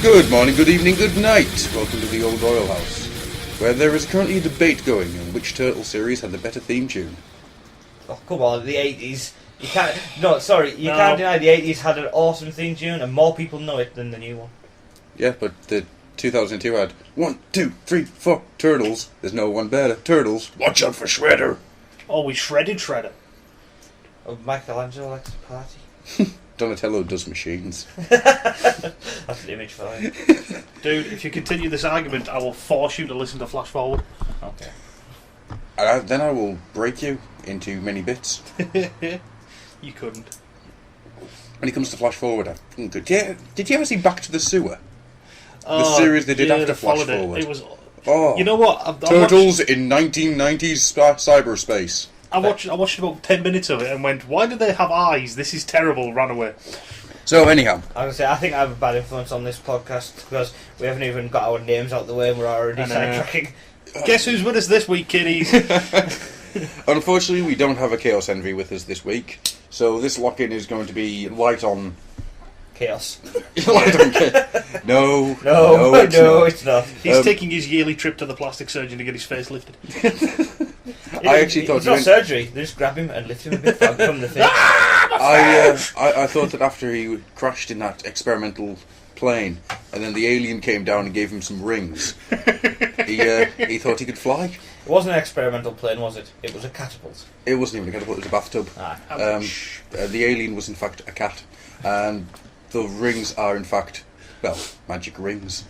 Good morning, good evening, good night. Welcome to the Old Oil House, where there is currently a debate going on which Turtle series had the better theme tune. Oh, come on, the 80s. You can't... No, sorry, you can't deny the 80s had an awesome theme tune, and more people know it than the new one. Yeah, but the 2002 had 1, 2, 3, 4 turtles. There's no one better. Turtles, watch out for Shredder. Oh, we shredded Shredder. Oh, Michelangelo likes to party. Donatello does machines. That's the image for you. Dude, if you continue this argument, I will force you to listen to Flash Forward. Okay. Then I will break you into many bits. You couldn't. When it comes to Flash Forward, I think good. Yeah, did you ever see Back to the Sewer? The series they did after Flash Forward. It was. Oh, you know what? Turtles in 1990s cyberspace. I watched about 10 minutes of it and went, why do they have eyes? This is terrible. Ran away. So anyhow, I was gonna say, I think I have a bad influence on this podcast because we haven't even got our names out the way and we're already sidetracking. Guess who's with us this week, kiddies? Unfortunately, we don't have a Khaosenvy with us this week, so this lock-in is going to be light on... Chaos. Light on chaos. No, it's not. He's taking his yearly trip to the plastic surgeon to get his face lifted. I actually thought... It's not surgery. They just grab him and lift him a bit from the thing. I thought that after he crashed in that experimental plane, and then the alien came down and gave him some rings, he thought he could fly. It wasn't an experimental plane, was it? It was a catapult. It wasn't even a catapult, it was a bathtub. The alien was in fact a cat, and the rings are in fact, well, magic rings.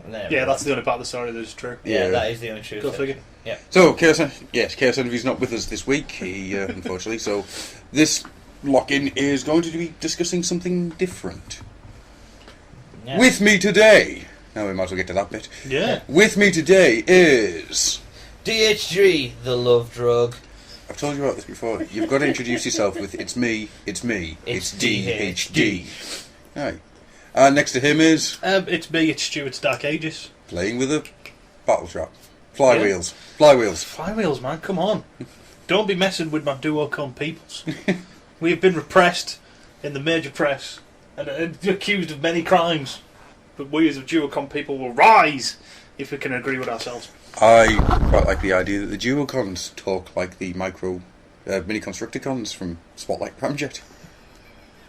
Yeah, that's the only part of the story that is true. Yeah, that is the only truth. Go figure. Yeah. So, Khaosenvy's not with us this week, unfortunately, so this lock-in is going to be discussing something different. Yeah. With me today, now we might as well get to that bit. Yeah. With me today is... DHG, the love drug. I've told you about this before. You've got to introduce yourself with it's me, it's DHG. Aye. And next to him is... it's me, it's Stuart's Dark Ages. Playing with a bottle trap. Flywheels. Yeah. Flywheels, man, come on. Don't be messing with my Duocon peoples. We have been repressed in the major press and accused of many crimes. But we as a Duocon people will rise if we can agree with ourselves. I quite like the idea that the Duocons talk like the mini Constructicons from Spotlight Ramjet.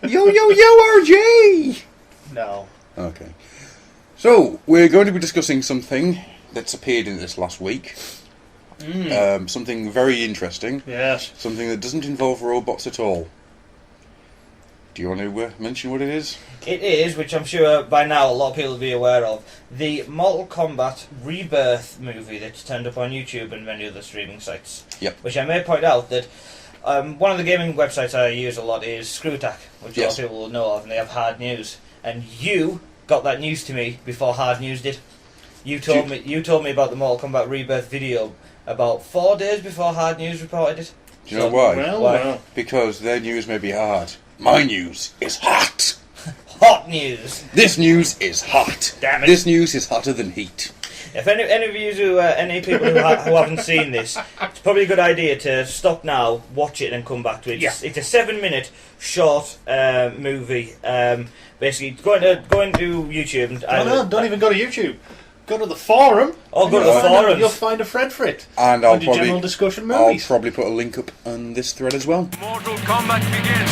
Yo, RJ! No. Okay. So, we're going to be discussing something that's appeared in this last week. Something very interesting. Yes. Something that doesn't involve robots at all. Do you want to mention what it is? It is, which I'm sure by now a lot of people will be aware of, the Mortal Kombat Rebirth movie that's turned up on YouTube and many other streaming sites. Yep. Which I may point out that one of the gaming websites I use a lot is Screw Attack, which a lot of people will know of, and they have hard news. And you got that news to me before hard news did. You told me about the Mortal Kombat Rebirth video about 4 days before hard news reported it. Do you know why? Well. Because their news may be hard. My news is hot. Hot news. This news is hot. Damn it. This news is hotter than heat. If any of you any people who haven't seen this, it's probably a good idea to stop now, watch it, and come back to it. Yeah. It's a 7-minute short movie. Basically, go into YouTube and don't even go to YouTube. Go to the forum. Oh, go to the forums. You'll find a thread for it. And I'll probably general discussion movies. I'll probably put a link up on this thread as well. Mortal Kombat begins.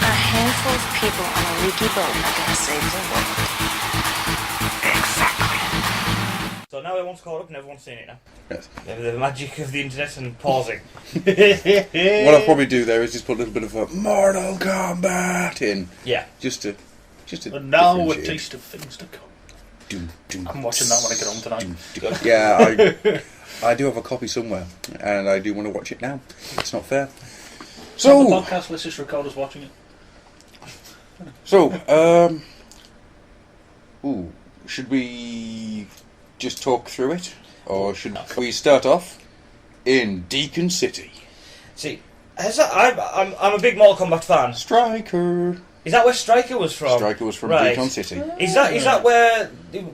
A handful of people on a leaky boat are going to save the world. Exactly. So now everyone's caught up and everyone's seen it now. Yes. The magic of the internet and pausing. What I'll probably do there is just put a little bit of a Mortal Kombat in. Yeah. Just to And now a differentiate. taste of things to come. I'm watching that when I get home tonight. Yeah, I do have a copy somewhere, and I do want to watch it now. It's not fair. So, the podcast, let's just record us watching it. So, should we just talk through it? Or should we start off in Deacon City? See, I'm a big Mortal Kombat fan. Striker. Is that where Striker was from? Striker was from Right. Deacon City. Is that where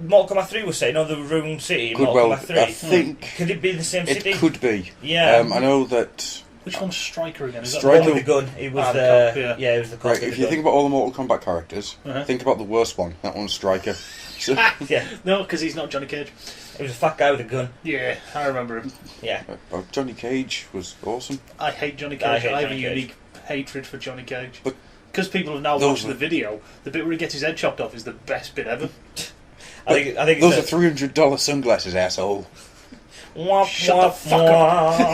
Mortal Kombat 3 was set? No, the Rune City in Could Mortal well, Kombat 3? I think Could it be the same city? it could be. Yeah. I know that Which one's Striker again? Is that Striker. One with the gun. He was the the cop, yeah. He was the cop Right, with if the you gun. think about all the Mortal Kombat characters, Uh-huh. think about the worst one. That one's Striker. So, Yeah, No, because he's not Johnny Cage. he was a fat guy with a gun. Yeah, I remember him. Yeah, Johnny Cage was awesome. I hate Johnny Cage. I I, hate have Johnny a Cage. unique hatred for Johnny Cage. But because people have now those watched are- the video, the bit where he gets his head chopped off is the best bit ever. I think Those it's are $300 sunglasses, asshole. Womp, Shut womp, the fuck womp.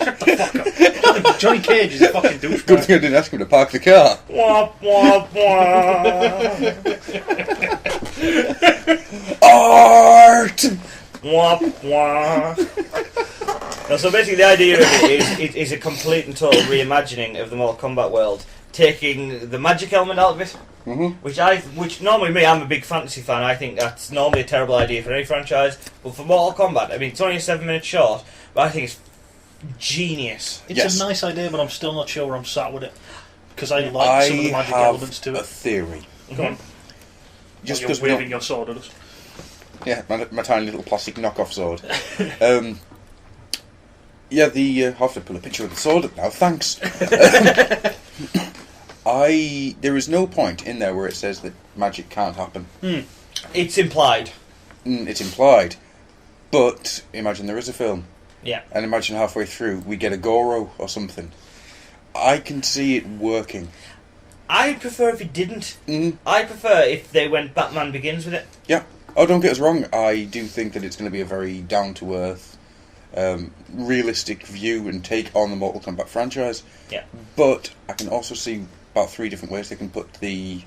Shut the fuck up. Johnny Cage is a fucking Good douchebag. thing I didn't ask him to park the car. Womp, womp, womp. Art! Womp, womp. No, so basically the idea of it is a complete and total reimagining of the Mortal Kombat world, taking the magic element out of it, which normally me, I'm a big fantasy fan, I think that's normally a terrible idea for any franchise, but for Mortal Kombat, I mean, it's only a 7-minute short, but I think it's genius. It's Yes. a nice idea, but I'm still not sure where I'm sat with it. Because I like some of the magic elements to a it. theory. Go on. Just You're because waving your sword at us. Yeah, my tiny little plastic knockoff sword. Yeah, I'll have to pull a picture of the sword up now, thanks. There is no point in there where it says that magic can't happen. It's implied. It's implied. But imagine there is a film, Yeah. and imagine halfway through we get a Goro or something. I can see it working. I'd prefer if it didn't. Mm. I prefer if they went Batman Begins with it. Yeah. Oh, don't get us wrong. I do think that it's going to be a very down-to-earth, realistic view and take on the Mortal Kombat franchise. Yeah. But I can also see about 3 different ways they can put the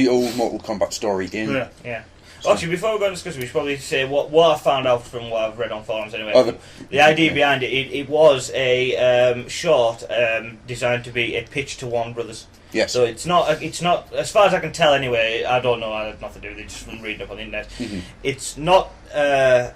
old Mortal Kombat story in. Yeah. Yeah. Actually, before we go and discuss it, we should probably say what I found out from what I've read on forums anyway. Oh, the idea behind it was a short designed to be a pitch to Warner Brothers. Yes. So it's not, as far as I can tell anyway, I don't know, I had nothing to do with it, just from reading up on the internet. Mhm. It's not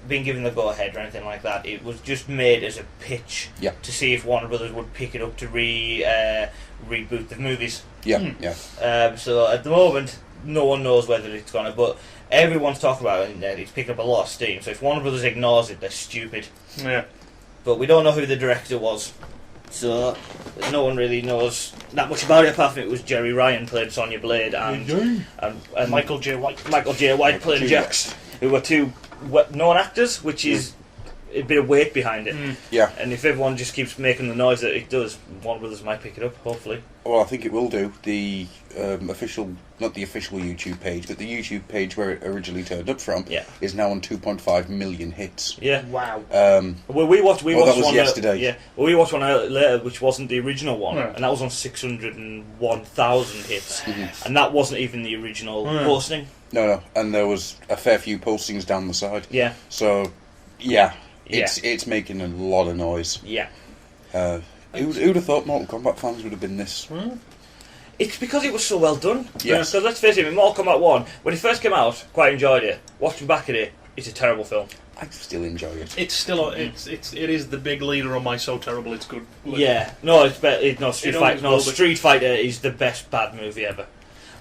been given the go-ahead or anything like that. It was just made as a pitch Yeah. to see if Warner Brothers would pick it up to reboot the movies. Yeah, yeah. So at the moment, no one knows whether it's going to, but everyone's talking about it, and it's picking up a lot of steam. So if Warner Brothers ignores it, they're stupid. Yeah. But we don't know who the director was, so no one really knows that much about it. Apart from it was Jerry Ryan played Sonya Blade and Michael J. White. Michael J. White Michael played J. Jax, who were two known actors, which is a bit of weight behind it. Yeah. And if everyone just keeps making the noise that it does, Warner Brothers might pick it up, hopefully. Well, I think it will do. The official, not the official YouTube page, but the YouTube page where it originally turned up from, Yeah. is now on 2.5 million hits. Yeah. Wow. Well, we watched that was one yesterday. yeah. Well, we watched one later, which wasn't the original one, Yeah. and that was on 601,000 hits, and that wasn't even the original posting. No, and there was a fair few postings down the side. Yeah. So, yeah, it's making a lot of noise. Yeah. Who'd have thought Mortal Kombat fans would have been this? It's because it was so well done. Yes. Because let's face it, in Mortal Kombat 1, when it first came out, quite enjoyed it. Watching back at it, it's a terrible film. I still enjoy it. It's still it is the big leader on my so terrible it's good. list. Yeah. No, it's better. always will be. Street Fighter is the best bad movie ever.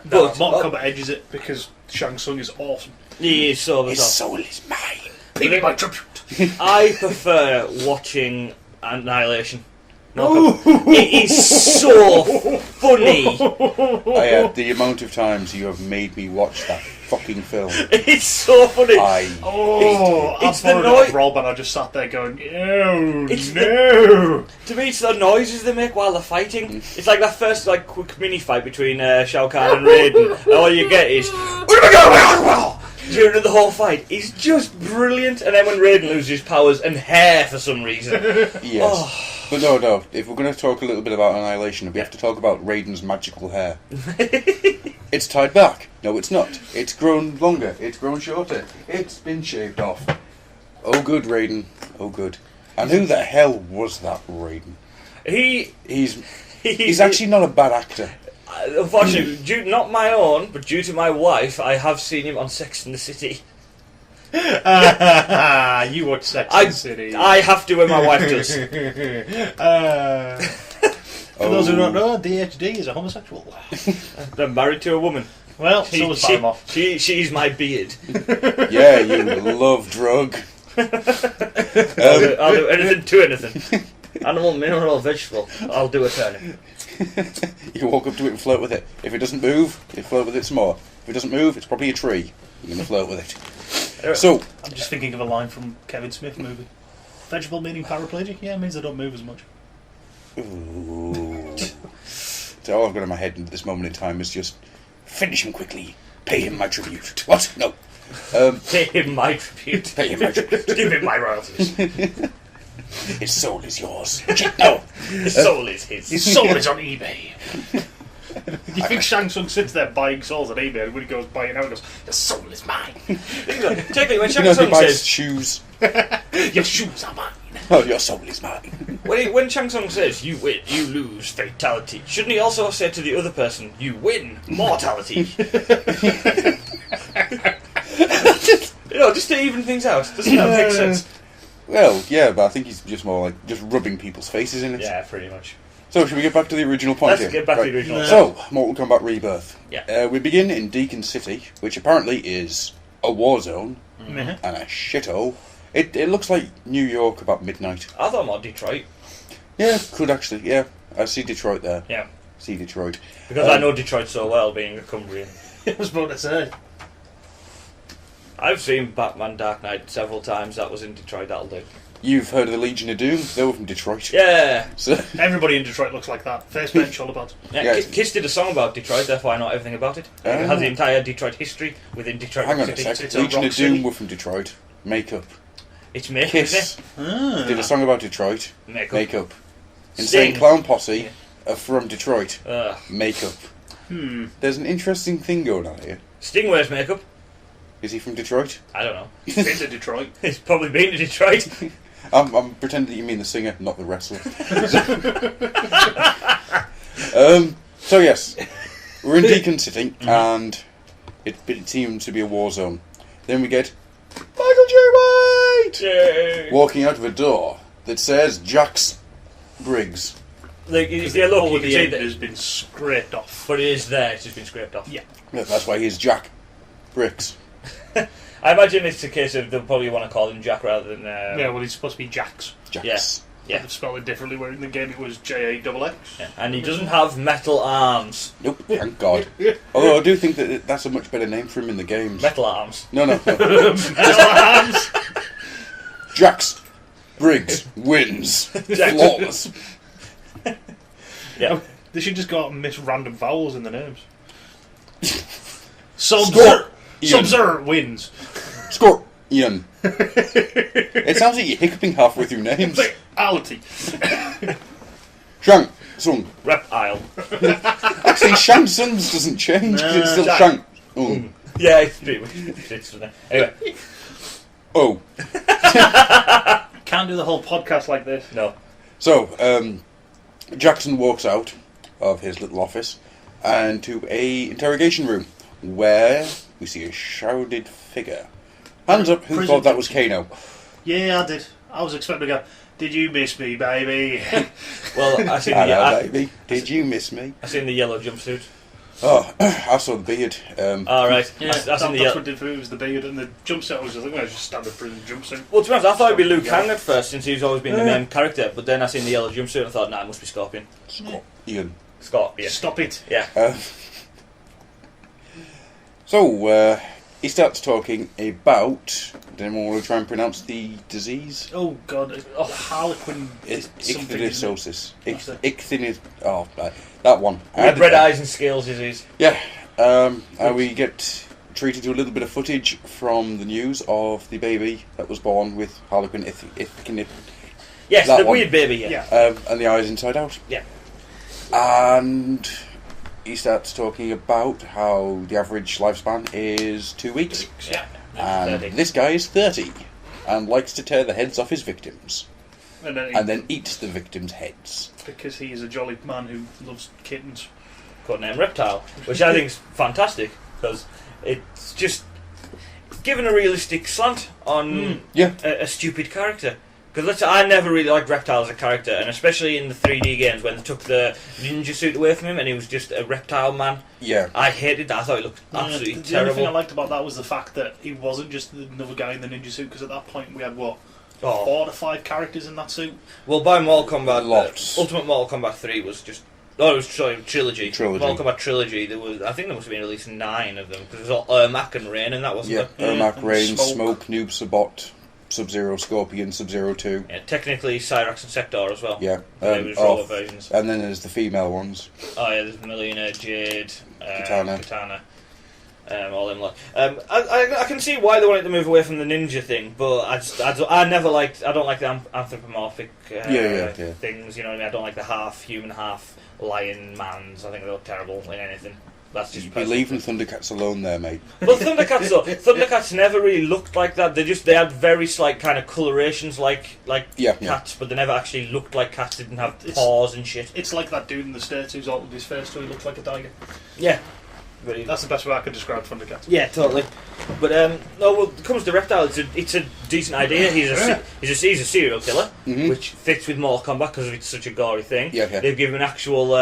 No, But Mortal Kombat edges it because Shang Tsung is awesome. he is so His bizarre. soul is mine. Pay my tribute. I prefer watching Annihilation. It is so funny. The amount of times you have made me watch that fucking film. It's so funny. It's the I noise. Rob and I just sat there going, oh It's no. To me, it's the noises they make while they're fighting. It's like that first quick mini fight between Shao Kahn and Raiden. And all you get is during the whole fight. It's just brilliant. And then when Raiden loses his powers and hair for some reason. Yes. Oh. But no, if we're going to talk a little bit about Annihilation, we have to talk about Raiden's magical hair. It's tied back. No, it's not. It's grown longer. It's grown shorter. It's been shaved off. Oh, good, Raiden. Oh, good. And who the hell was that Raiden? He's actually not a bad actor. Unfortunately, not my own, but due to my wife, I have seen him on Sex and the City. You watch Sex and the City. I have to when my wife does. For those who don't know, DHD is a homosexual. I'm married to a woman. Well, so was Barmoff. She's my beard. Yeah, you love drug. I'll do anything to anything. Animal, mineral, vegetable. I'll do a turnip. You can walk up to it and float with it. If it doesn't move, you float with it some more. If it doesn't move, it's probably a tree. You're going to float with it. So, I'm just thinking of a line from Kevin Smith movie. Vegetable meaning paraplegic? Yeah, it means I don't move as much. ooh. So all I've got in my head at this moment in time is just finish him quickly. Pay him my tribute. What? No. Pay him my tribute. Pay him my tribute. Give him my royalties. His soul is yours. No. His soul is his. His soul is on eBay. You think Shang Tsung sits there buying souls on eBay and when he goes buying out, he goes, "Your soul is mine." Technically, when You Shang know, he Tsung buys says, shoes. "Your shoes are mine." Oh, your soul is mine. when Shang Tsung says, "You win, you lose, fatality," shouldn't he also say to the other person, "You win, mortality"? Just to even things out. Doesn't that make sense? Well, yeah, but I think he's just more like just rubbing people's faces in it. Yeah, pretty much. So, should we get back to the original point Let's here? get back to Right. the original. So, Mortal Kombat Rebirth. Yeah. We begin in Deacon City, which apparently is a war zone Mhm. and a shithole. It looks like New York about midnight. I thought more Detroit. Yeah, could actually. Yeah, I see Detroit there. Yeah. See Detroit. Because I know Detroit so well, being a Cumbrian. I was about to say. I've seen Batman Dark Knight several times. That was in Detroit, that'll do. You've heard of the Legion of Doom? They were from Detroit. Yeah. So, Everybody in Detroit looks like that. Face paint, shoulder pads. Yeah, Yeah. Kiss did a song about Detroit, therefore I know everything about it. It has the entire Detroit history within Detroit hang on a City. sec. It's a Legion rock of Doom city. were from Detroit. Makeup. It's makeup, Kiss did a song about Detroit. Makeup. Makeup. Insane Sting. Clown Posse are from Detroit. Ugh. Makeup. There's an interesting thing going on here. Sting wears makeup. Is he from Detroit? I don't know. He's been to Detroit. He's probably been to Detroit. I'm pretending that you mean the singer, not the wrestler. So yes, we're in Deacon City, and it seems to be a war zone. Then we get Michael J. White Yay. walking out of a door that says Jax Briggs. Like, it's the look, All you of can the see end that, has been scraped off. but it is there, it's just been scraped off. Yeah. Yeah, that's why he's Jack Briggs. I imagine it's a case of they'll probably want to call him Jack rather than... Yeah, well, he's supposed to be Jax. Jax. Yeah. They've spelled it differently, where in the game it was JAXX. Yeah. And he doesn't have metal arms. Nope, thank God. Although I do think that that's a much better name for him in the games. Metal arms. No. Metal arms! Jax Briggs wins. Flawless. Yeah. They should just go out and miss random vowels in the names. Score! Sub-Zero wins. Score! Ian. It sounds like you're hiccuping halfway through names. Ality. Shang Tsung. Reptile. Actually, Shang Tsung's doesn't change because it's still Shang. Shang. Yeah, it's pretty much... It's, anyway, Oh. Can't do the whole podcast like this. no. So, Jackson walks out of his little office and to a interrogation room where we see a shrouded figure. Hands up, who Prison thought that was Kano? Yeah, I did. I was expecting to go, "Did you miss me, baby?" Well, I seen Hello, the... baby. Did you miss me? I seen the yellow jumpsuit. Oh, I saw the beard. Alright. Yeah, I seen the that's yellow... what did for me was the beard and the jumpsuit. I was just like, well, it's just standard prison jumpsuit. Well, to be honest, I thought it'd be Liu Kang Yeah. at first, since he's always been the main character, but then I seen the yellow jumpsuit and I thought, nah, it must be Scorpion. Ian. Scott, yeah. Stop it. Yeah. So, he starts talking about... Does anyone want to try and pronounce the disease? Oh God, Harlequin. It's something, isn't it? ichthyosis. What's that? Oh, that one. Red eyes and scales disease. Yeah. We get treated to a little bit of footage from the news of the baby that was born with Harlequin ichthyosis. Yes, That the one. weird baby, yeah. Yeah. And the eyes inside out. Yeah. And he starts talking about how the average lifespan is 2 weeks. Yeah. And 30. this guy is 30 and likes to tear the heads off his victims And then eat the victims' heads. because he is a jolly man who loves kittens. Codename Reptile, which I think is fantastic, because it's just given a realistic slant on Yeah. a stupid character. Because I never really liked Reptile as a character, and especially in the 3D games when they took the ninja suit away from him and he was just a reptile man. Yeah. I hated that. I thought it looked absolutely The only thing I terrible. liked about that was the fact that he wasn't just another guy in the ninja suit. Because at that point we had what 4 to 5 characters in that suit. Well, by Mortal Kombat, Lots. Ultimate Mortal Kombat 3 was just. Oh, it was trilogy. Trilogy. Mortal Kombat trilogy. I think there must have been at least 9 of them because it was all Ermac and Rain, and that wasn't Yeah, it? Ermac, and Rain, Smoke. Smoke, Noob, Sabot, Sub-Zero, Scorpion, Sub-Zero 2. Yeah, technically Cyrax and Sector as well. Yeah. They were robot versions. And then there's the female ones. Oh yeah, there's Melina, Jade, Katana. all them lot. I can see why they wanted to move away from the ninja thing, but I don't like the anthropomorphic Yeah. things. You know what I mean? I don't like the half human, half lion mans. I think they look terrible in anything. That's just You're leaving Thundercats alone there, mate. Well, Thundercats though, Thundercats never really looked like that. They had very slight kind of colorations like cats, but they never actually looked like cats. They didn't have paws and shit. It's like that dude in the States who's altered his face so he looks like a tiger. Yeah. That's the best way I could describe Thundercats. Yeah, totally. But it comes to Reptile. It's a decent idea. He's a serial killer, which fits with Mortal Kombat because it's such a gory thing. Yeah. They've given actual.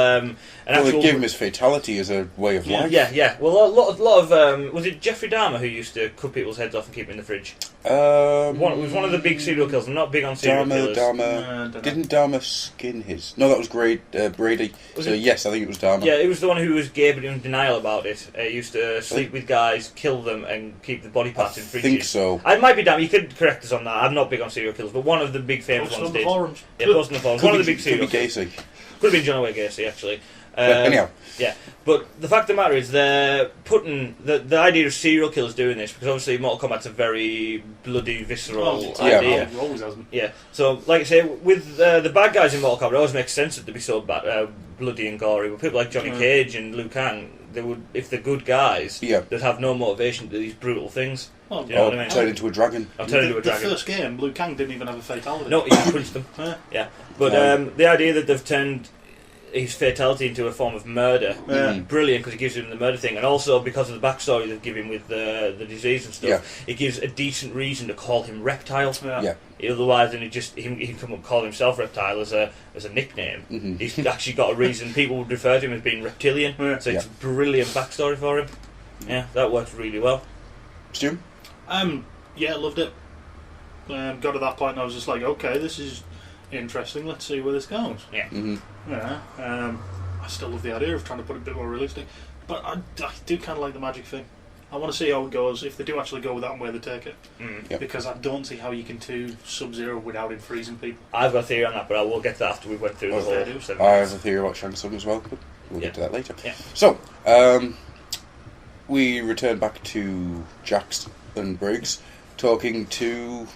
They give him his fatality as a way of life. Yeah. Well, a lot of was it Jeffrey Dahmer who used to cut people's heads off and keep them in the fridge? It was one of the big serial killers. I'm not big on serial killers. Didn't Dahmer skin his? No, that was Brady. Yes, I think it was Dahmer. Yeah, it was the one who was gay but in denial about it. He used to sleep with guys, kill them, and keep the body parts in fridges. I think so. I might be Dahmer. You could correct us on that. I'm not big on serial killers, but one of the big famous ones did. Yeah, post on the forums. One of the big serial killers. Gacy. Could have been John Wayne Gacy, actually. Anyhow. Yeah, but the fact of the matter is they're putting the idea of serial killers doing this, because obviously Mortal Kombat's a very bloody, visceral idea. It always has been. Yeah, so like I say, with the bad guys in Mortal Kombat, it always makes sense that they'd be so bad, bloody and gory. But people like Johnny Cage and Liu Kang, they would, if they're good guys, they'd have no motivation to do these brutal things. Well, you know what I mean? Turn into a dragon. I'll turn into a dragon. The first game, Liu Kang didn't even have a fatality. No, he punched them. Yeah, but the idea that they've turned his fatality into a form of murder, brilliant, because it gives him the murder thing, and also because of the backstory they've given him with the disease and stuff, it gives a decent reason to call him Reptile. Otherwise, then he'd come up and call himself Reptile as a nickname. He's actually got a reason. People would refer to him as being reptilian, so it's a brilliant backstory for him. Yeah, that works really well. Stu? Yeah, loved it. Got to that point and I was just like, okay, this is interesting, let's see where this goes. I still love the idea of trying to put it a bit more realistic, but I do kind of like the magic thing. I want to see how it goes, if they do actually go with that and where they take it. Because I don't see how you can do Sub-Zero without him freezing people. I've got a theory on that, but I will get to that after we went through the whole. I have a theory about Shang Tsung as well, but we'll get to that later. Yeah. So, we return back to Jax and Briggs talking to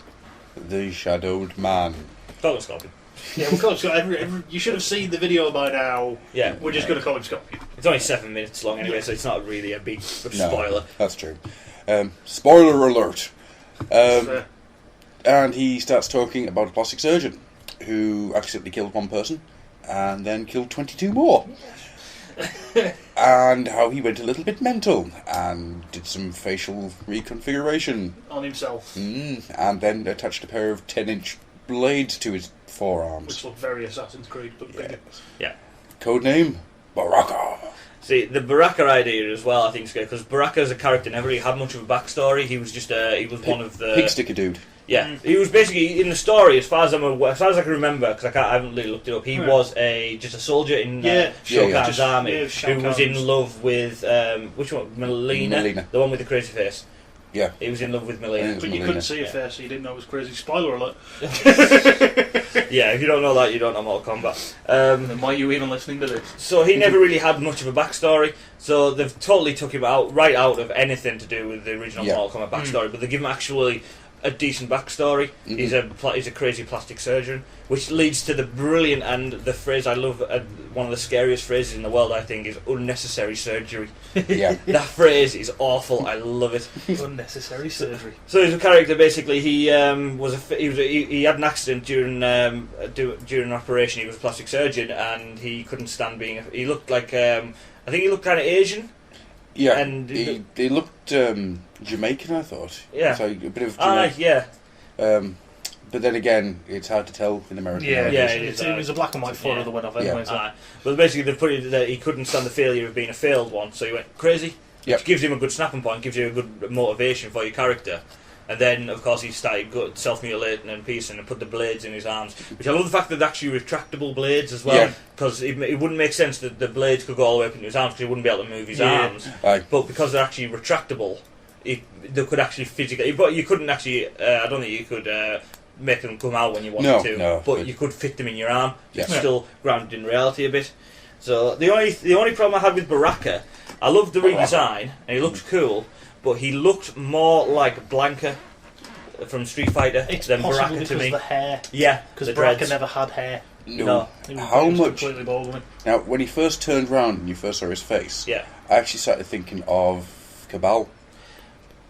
the Shadowed Man. Call him Scorpion. Yeah, we'll call him Scorpion. You should have seen the video by now. Yeah. We're just going to call him Scorpion. It's only 7 minutes long anyway, so it's not really a big spoiler. No, that's true. Spoiler alert. And he starts talking about a plastic surgeon who accidentally killed one person and then killed 22 more. And how he went a little bit mental and did some facial reconfiguration on himself. And then attached a pair of 10-inch blades to his forearms. Which looked very Assassin's Creed, but bigger. Yeah. Codename Baraka. See, the Baraka idea as well, I think, is good, because Baraka as a character never really had much of a backstory. He was just one of the pig sticker dude. Yeah, he was basically in the story, as far as I can remember, because I haven't really looked it up. He was just a soldier in Shao Kahn's army who was in love with which one? Melina, the one with the crazy face. Yeah, he was in love with Melina. But you couldn't see her face, so you didn't know it was crazy. Spoiler alert. Yeah, if you don't know that, you don't know Mortal Kombat. Then why are you even listening to this? So he never really had much of a backstory. So they've totally took him right out of anything to do with the original Mortal Kombat backstory. But they give him actually a decent backstory. He's a crazy plastic surgeon, which leads to the brilliant and the phrase I love. One of the scariest phrases in the world, I think, is unnecessary surgery. Yeah, that phrase is awful. I love it. Unnecessary surgery. So he's a character. Basically, he had an accident during an operation. He was a plastic surgeon, and he couldn't stand being. He looked like I think he looked kind of Asian. Yeah, and they looked Jamaican, I thought. Yeah, so a bit of Jamaican. yeah. But then again, it's hard to tell in American. It was a black and white photo that went off anyway. But basically, they put it that he couldn't stand the failure of being a failed one, so he went crazy. Which gives him a good snapping point, gives you a good motivation for your character. And then, of course, he started self-mutilating and piecing and put the blades in his arms. Which I love the fact that they're actually retractable blades as well. Because it wouldn't make sense that the blades could go all the way up into his arms because he wouldn't be able to move his arms. But because they're actually retractable, they could actually physically... But you couldn't actually... I don't think you could make them come out when you wanted to. No, but you could fit them in your arm. Yeah. It's still grounded in reality a bit. So the only problem I had with Baraka, I loved the redesign, and he looks cool, but he looked more like Blanca from Street Fighter than Baraka to me. The hair. Yeah, because Baraka never had hair. No. How much? Now, when he first turned round and you first saw his face, I actually started thinking of Cabal.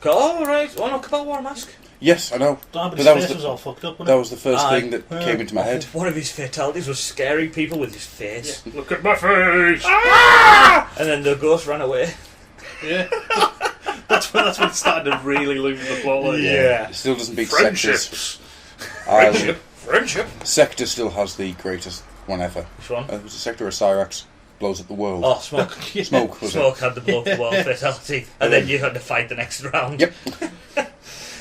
Oh, right. Oh, no, Cabal wore a mask. Yes, I know. But his face was all fucked up, wasn't it? That was the first thing that came into my head. One of his fatalities was scaring people with his face. Yeah. Look at my face! Ah! And then the ghost ran away. Yeah. That's when it started to really lose the plot. It still doesn't beat Friendships. Friendship. Sector still has the greatest one ever. Which one? It was a Sector of Cyrax. Blows up the world. Oh, Smoke. Smoke was Smoke had the blow up the world fatality. And then you had to fight the next round. Yep.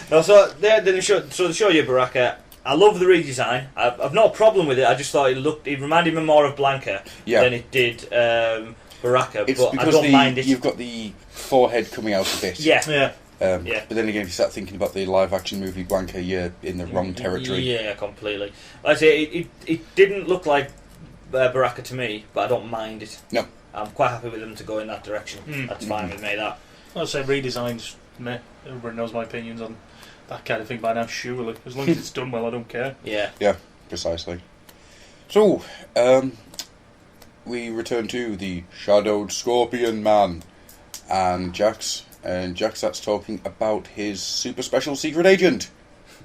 No, so they show you Baraka. I love the redesign. I've not a problem with it. I just thought it reminded me more of Blanca than it did Baraka. It's but because I don't mind it. You've got the forehead coming out a bit. Yeah. But then again, if you start thinking about the live-action movie Blanca, you're in the wrong territory. Yeah, completely. Like I say, it didn't look like Baraka to me, but I don't mind it. No. I'm quite happy with them to go in that direction. That's fine with me, that. I'd say redesigns, meh. Everybody knows my opinions on that kind of thing by now, surely. As long as it's done well, I don't care. Yeah. Yeah, precisely. So, we return to the Shadowed Scorpion Man and Jax. And Jax starts talking about his super special secret agent,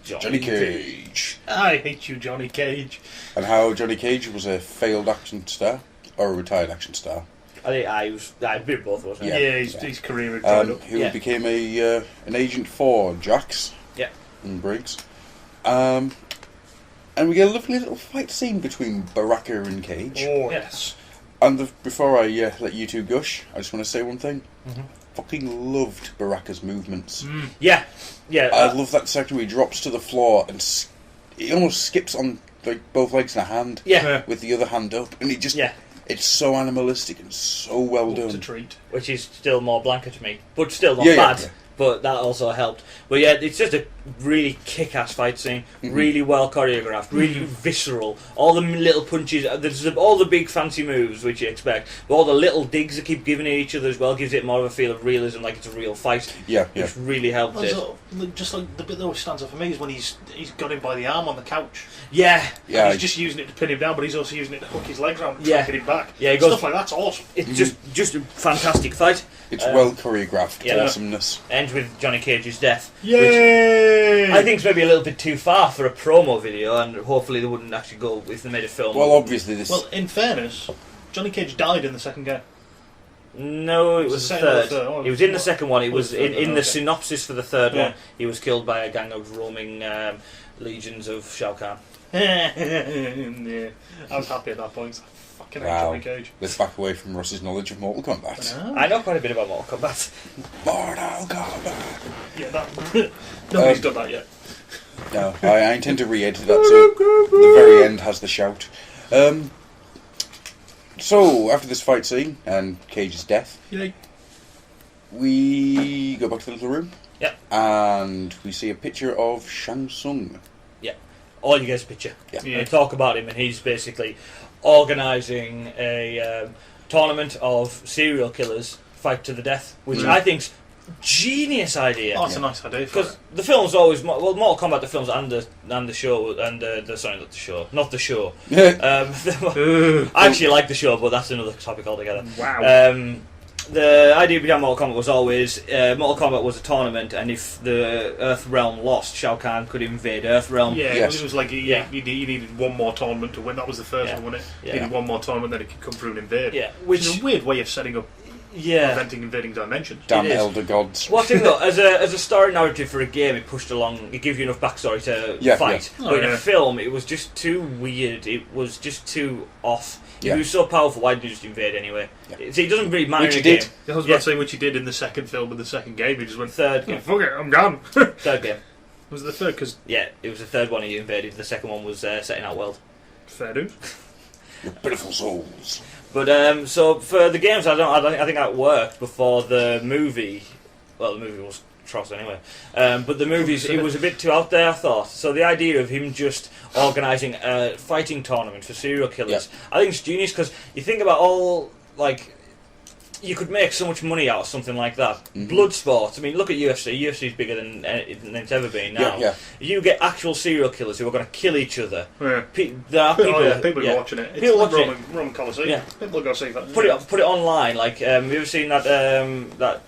Johnny Cage. I hate you, Johnny Cage. And how Johnny Cage was a failed action star, or a retired action star. I bit both, wasn't Yeah, his career had dried up. Who became an agent for Jax. Yeah. And Briggs. And we get a lovely little fight scene between Baraka and Cage. Oh, yes. And before I let you two gush, I just want to say one thing. Fucking loved Baraka's movements. Yeah. I love that section where he drops to the floor and he almost skips on like both legs and a hand. Yeah. With the other hand up. And he just... Yeah. It's so animalistic and so well done. To treat. Which is still more Blanca to me. But still not bad. Yeah. But that also helped. But yeah, it's just a really kick-ass fight scene. Really well choreographed. Really visceral. All the little punches. There's all the big fancy moves which you expect. But all the little digs they keep giving at each other as well gives it more of a feel of realism, like it's a real fight. Yeah. Which really helped it. Just like the bit that always stands out for me is when he's got him by the arm on the couch. Yeah. He's just using it to pin him down, but he's also using it to hook his legs around and try to get him back. Yeah, stuff like that's awesome. It's just a fantastic fight. It's well choreographed. Awesomeness. Ends with Johnny Cage's death. Yay! Which I think is maybe a little bit too far for a promo video, and hopefully they wouldn't actually go if they made a film. Well, obviously this... Well, in fairness, Johnny Cage died in the second game. No, it was the third. He was in the second one. It was in the synopsis for the third one. He was killed by a gang of roaming legions of Shao Kahn. Yeah, I was happy at that point. Fucking hate Johnny Cage. Let's back away from Ross's knowledge of Mortal Kombat. I know quite a bit about Mortal Kombat. Mortal Kombat. Yeah, nobody's done that yet. No, I intend to re-edit that so the very end has the shout. So, after this fight scene and Cage's death, we go back to the little room. Yeah. And we see a picture of Shang Tsung. Yeah. All you guys picture. Yeah. And talk about him, and he's basically organising a tournament of serial killers fight to the death, which I think's genius idea. Oh, it's a nice idea. Because the film's always Mortal Kombat, the films and the show and not the show. I actually like the show, but that's another topic altogether. Wow. The idea behind Mortal Kombat was always Mortal Kombat was a tournament, and if the Earth Realm lost, Shao Kahn could invade Earth Realm. Yeah, it was like he needed one more tournament to win. That was the first one, wasn't it? He needed one more tournament, then he could come through and invade. Yeah, which is a weird way of setting up. Preventing invading dimensions. Damn elder gods. Well, I think though, as a story narrative for a game, it pushed along. It gives you enough backstory to fight. Yeah. But in a film, it was just too weird. It was just too off. Yeah. He was so powerful. Why did he just invade anyway? Yeah. See, it doesn't really matter. Which he in a did. game. I was about to say which he did in the second film and the second game. He just went third game. Fuck it, I'm gone. Third game. Was it the third? Because Yeah, it was the third one he invaded. The second one was setting out world. fair dues. Your pitiful souls. But so for the games, I think that worked before the movie. Well, the movie was atrocious anyway. But the movies, it was a bit too out there, I thought. So the idea of him just organising a fighting tournament for serial killers, I think it's genius because you think about all like. You could make so much money out of something like that. Blood sports. I mean, look at UFC. UFC is bigger than it's ever been now. Yeah. You get actual serial killers who are going to kill each other. Yeah. There are people. People are watching it. It's People like watching Roman Coliseum. Yeah. People will go see that. Put it online. Like, have you ever seen that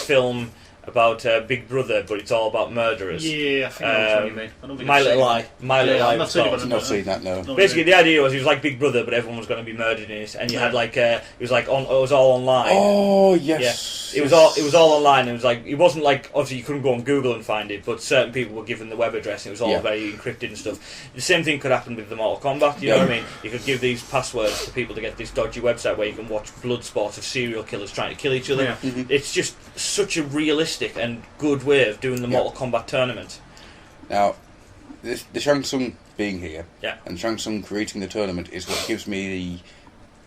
film about Big Brother, but it's all about murderers? Yeah, I think I know what you mean. I don't think My I've Little seen Lie. it. My Little Lie. I've not was seen it, called. but I've not seen that, no. Basically, the idea was he was like Big Brother, but everyone was going to be murdered in it, and you had like it was like on. It was all online. Oh, yes. Yeah, it was all online. It was like it wasn't like obviously you couldn't go on Google and find it, but certain people were given the web address. And it was all very encrypted and stuff. The same thing could happen with the Mortal Kombat. You know what I mean? You could give these passwords to people to get this dodgy website where you can watch blood sports of serial killers trying to kill each other. Yeah. It's just such a realistic and good way of doing the Mortal Kombat tournament. Now, the Shang Tsung being here, Yeah. and Shang Tsung creating the tournament is what gives me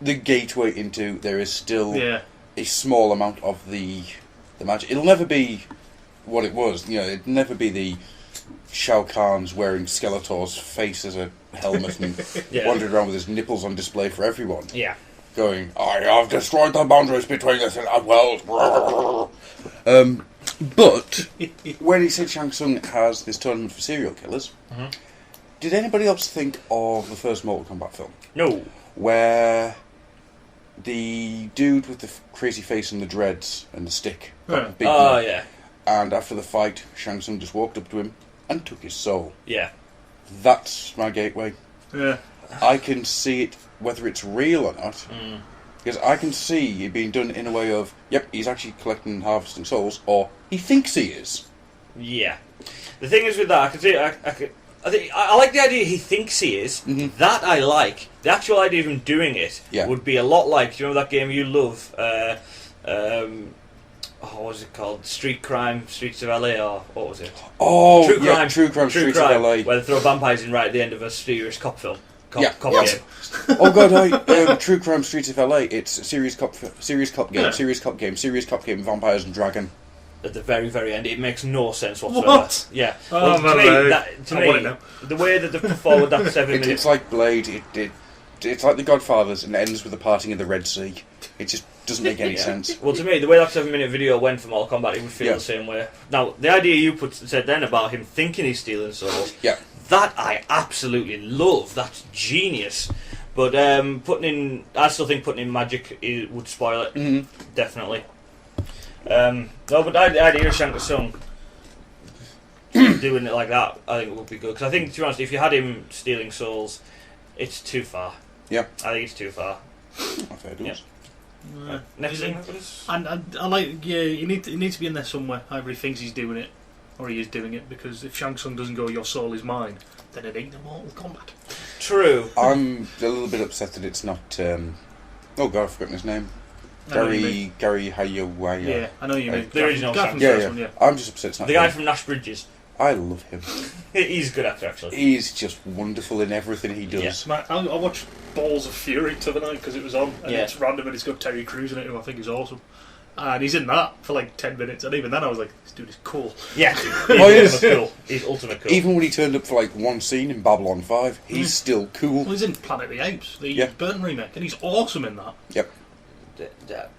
the gateway into there is still a small amount of the magic. It'll never be what it was. You know, it'll never be the Shao Kahn's wearing Skeletor's face as a helmet and wandering around with his nipples on display for everyone. Yeah. Going, I have destroyed the boundaries between us and our world. But when he said Shang Tsung has this tournament for serial killers, did anybody else think of the first Mortal Kombat film? No. Where the dude with the crazy face and the dreads and the stick got beaten Oh up, yeah. and after the fight, Shang Tsung just walked up to him and took his soul. Yeah. That's my gateway. Yeah. I can see it, whether it's real or not, because I can see it being done in a way of, yep, he's actually collecting and harvesting souls, or he thinks he is. Yeah. The thing is with that, I can see. I like the idea he thinks he is. That I like. The actual idea of him doing it would be a lot like. Do you remember that game you love? What was it called? Street Crime, Streets of LA, or what was it? Oh, True Crime, True Crime, Streets of LA. where they throw vampires in right at the end of a serious cop film. Cop Yes. game. Oh god, True Crime, Streets of LA. It's a serious cop game, serious cop game, vampires and dragon. At the very, very end, it makes no sense whatsoever. What? Yeah. Oh, To me, the way that they put forward that 7 minutes. It's like Blade. It's like The Godfathers, and it ends with the parting of the Red Sea. It just doesn't make any sense. Well, to me, the way that 7-minute video went for Mortal Kombat, it would feel the same way. Now, the idea you said then about him thinking he's stealing souls, that I absolutely love. That's genius. But I still think putting in magic would spoil it. Definitely. No, but the idea of Shang Tsung doing it like that, I think it would be good. Because I think, to be honest, if you had him stealing souls, it's too far. Yeah. I think it's too far. Fair dues. Next thing. And I like, you need to be in there somewhere. Either he thinks he's doing it, or he is doing it. Because if Shang Tsung doesn't go, your soul is mine, then it ain't the Mortal Kombat. True. I'm a little bit upset that it's not. Oh god, I've forgotten his name. Gary Hayawaya. Yeah, I know you mean. The original guy from Shang the first one, I'm just upset it's not The guy him. from Nash Bridges. I love him. He's a good actor, actually. He's just wonderful in everything he does. Yeah. I watched Balls of Fury the other night because it was on, and it's random, and it's got Terry Crews in it, who I think is awesome. And he's in that for like 10 minutes, and even then I was like, this dude is cool. Yeah, He's cool. He's ultimate cool. Even when he turned up for like one scene in Babylon 5, he's still cool. Well, he's in Planet of the Apes, the Burton remake, and he's awesome in that. Yep.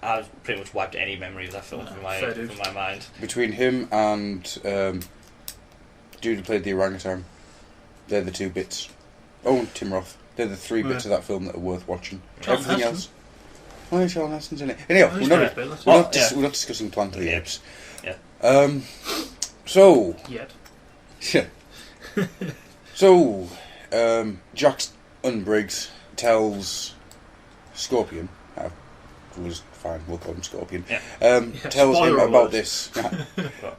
I've pretty much wiped any memory of that film from my mind. Between him and dude who played the orangutan, they're the two bits. Oh, and Tim Roth. They're the three bits of that film that are worth watching. Charlton Everything Heston. else. Oh, yeah, Charlton Heston's in it. Anyhow, we're not discussing Planet of the Apes. Yeah. So. Yet. Yeah. So, Jax Unbriggs tells Scorpion, was fine, we'll call him Scorpion, tells him about this,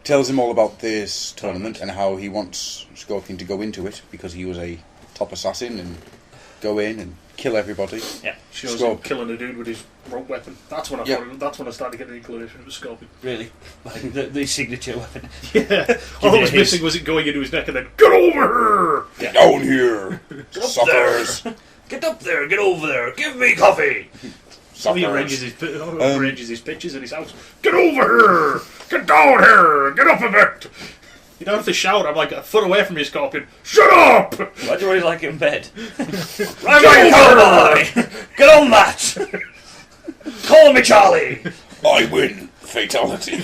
tells him all about this tournament and how he wants Scorpion to go into it because he was a top assassin and go in and kill everybody. Yeah. Shows him Scorp. killing a dude with his rope weapon. That's when I Yeah. thought. That's when I started getting the inclination it was Scorpion. Really, like the signature weapon. Yeah. All that was missing was it going into his neck and then get over Get down here, suckers! Get up there, get over there, give me coffee. here. So he arranges Suckers. his pictures in his house. Get over here! Get down here! Get up a bit! You don't have to shout. I'm like a foot away from you, Scorpion. Shut up! Why do you always like it in bed? Right Get cowboy! Get on that! Call me Charlie! I win. Fatality.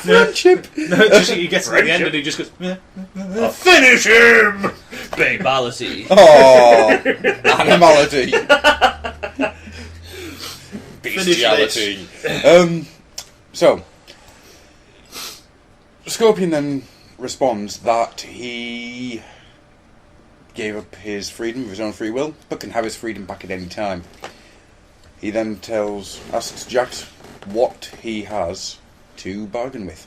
Friendship. Just, he gets to the end and he just goes, Finish him! Babality. Oh, animality. Bestiality. So, Scorpion then responds that he gave up his freedom of his own free will, but can have his freedom back at any time. He then asks Jax what he has to bargain with.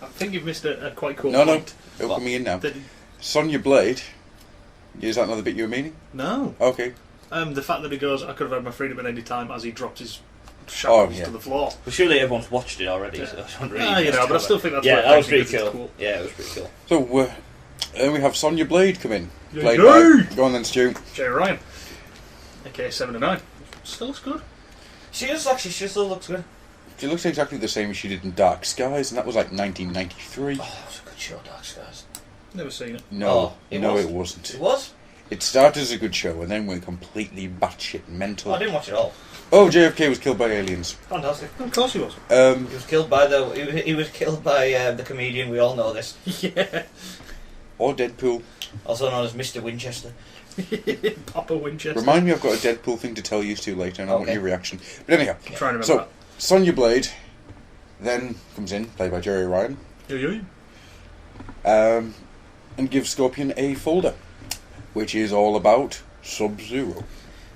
I think you've missed a quite cool No, point. it'll come in now. That- Sonya Blade. Is that another bit you were meaning? No. Okay. The fact that he goes, I could have had my freedom at any time as he drops his shackles yeah. to the floor. Well, surely everyone's watched it already, so I don't really But I still think that's yeah, worth that was mentioning pretty 'cause cool. it's Yeah, it was pretty cool. So, then we have Sonya Blade come in. Yay, Played yay! by... Go on then, Stu. Jay Ryan, aka 7 and 9, still looks good. She still looks good. She looks exactly the same as she did in Dark Skies, and that was like 1993. Oh, that was a good show, Dark Skies. Never seen it. No, it no, was? it wasn't. It was? It started as a good show, and then went completely batshit mental. Oh, I didn't watch it all. Oh, JFK was killed by aliens. Fantastic. Of course he was. Um, He was killed by the comedian. We all know this. Yeah. or Deadpool. Also known as Mr. Winchester. Papa Winchester. Remind me, I've got a Deadpool thing to tell you two later, and I want Okay. your reaction. But anyhow, I'm trying to remember so Sonya Blade then comes in, played by Jerry Ryan, that. Yeah. and gives Scorpion a folder, which is all about Sub-Zero.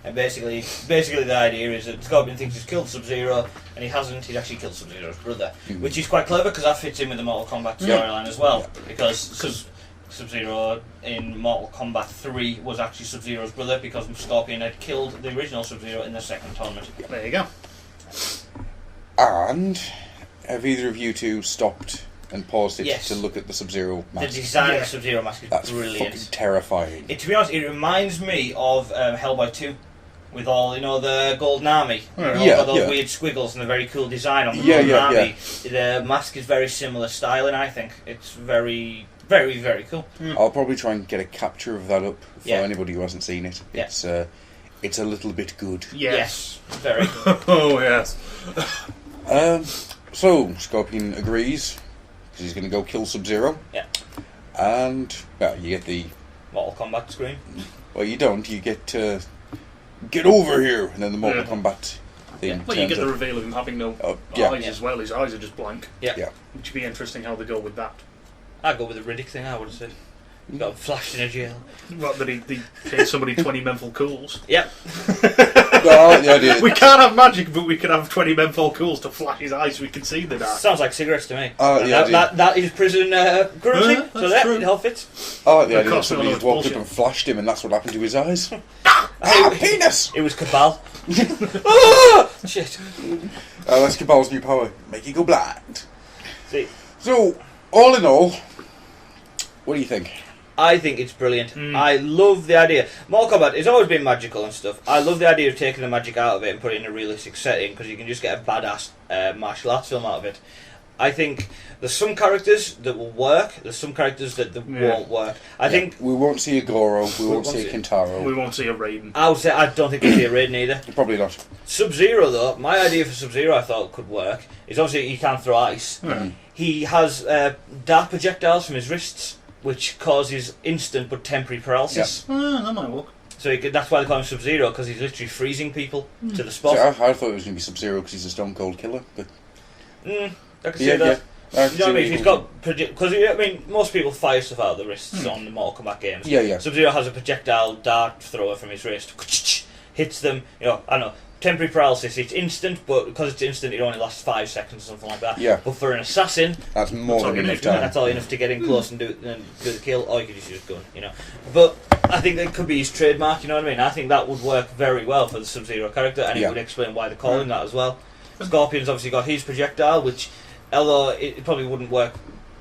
And basically the idea is that Scorpion thinks he's killed Sub-Zero, and he hasn't. He's actually killed Sub-Zero's brother, which is quite clever because that fits in with the Mortal Kombat storyline as well. Because Sub-Zero in Mortal Kombat 3 was actually Sub-Zero's brother because Scorpion had killed the original Sub-Zero in the second tournament. There you go. And have either of you two stopped and paused it Yes. to look at the Sub-Zero The mask? design of the Sub-Zero mask is That's brilliant. fucking terrifying. To be honest, it reminds me of Hellboy 2. With all, the Golden Army. Yeah, Got those yeah. weird squiggles and a very cool design on the Yeah, Golden yeah, Army. The mask is very similar styling, I think. It's very, very, very cool. I'll probably try and get a capture of that up for Yeah. anybody who hasn't seen it. Yeah. It's a little bit good. Yes. Very good. Oh, yes. So Scorpion agrees because he's going to go kill Sub-Zero. Yeah. And you get the Mortal Kombat scream. well, you don't. You get to get over here, and then the Mortal Kombat thing. Well, you turns get the up. reveal of him having no yeah. eyes as well. His eyes are just blank. Yeah. Yeah. Which would be interesting how they go with that. I'd go with the Riddick thing, I would have said. You got him flashed in a jail. Well, that he paid somebody 20 menthol cools. Yep. Well, I like the idea. We can't have magic, but we can have 20 menthol cools to flash his eyes so we can see in the dark. Sounds like cigarettes to me. Oh, yeah, that is prison currency, Yeah, so that's that true. it all fits. I like the Of idea that course, we all somebody know just it's walked up bullshit. and flashed him, and that's what happened to his eyes. It Penis! was Cabal. Ah! Shit. That's Cabal's new power. Make you go blind. See, So, all in all, what do you think? I think it's brilliant. I love the idea. Mortal Kombat has always been magical and stuff. I love the idea of taking the magic out of it and putting it in a realistic setting because you can just get a badass martial arts film out of it. I think there's some characters that will work. There's some characters that won't work. I think We won't see a Goro, we won't won't see a see- Kintaro. We won't see a Raiden. I would say I don't think we'll see a Raiden either. Probably not. Sub-Zero though, my idea for Sub-Zero I thought could work is obviously he can throw ice. He has dark projectiles from his wrists, which causes instant but temporary paralysis. That might work. So that's why they call him Sub-Zero, because he's literally freezing people to the spot. See, I thought it was going to be Sub-Zero because he's a stone cold killer, but I can see yeah, that. yeah. You know what I mean? He's got because most people fire stuff out of the wrists on the Mortal Kombat games. Yeah, yeah. Sub-Zero has a projectile dart thrower from his wrist, hits them. I don't know, temporary paralysis. It's instant, but because it's instant, it only lasts 5 seconds or something like that. Yeah. But for an assassin, That's more That's than all enough you need, time. that's all enough to get in close and do the kill, or you could just use a gun, you know. But I think that could be his trademark, you know what I mean? I think that would work very well for the Sub-Zero character, and it Yeah. would explain why they're calling that as well. Scorpion's obviously got his projectile, which, although it probably wouldn't work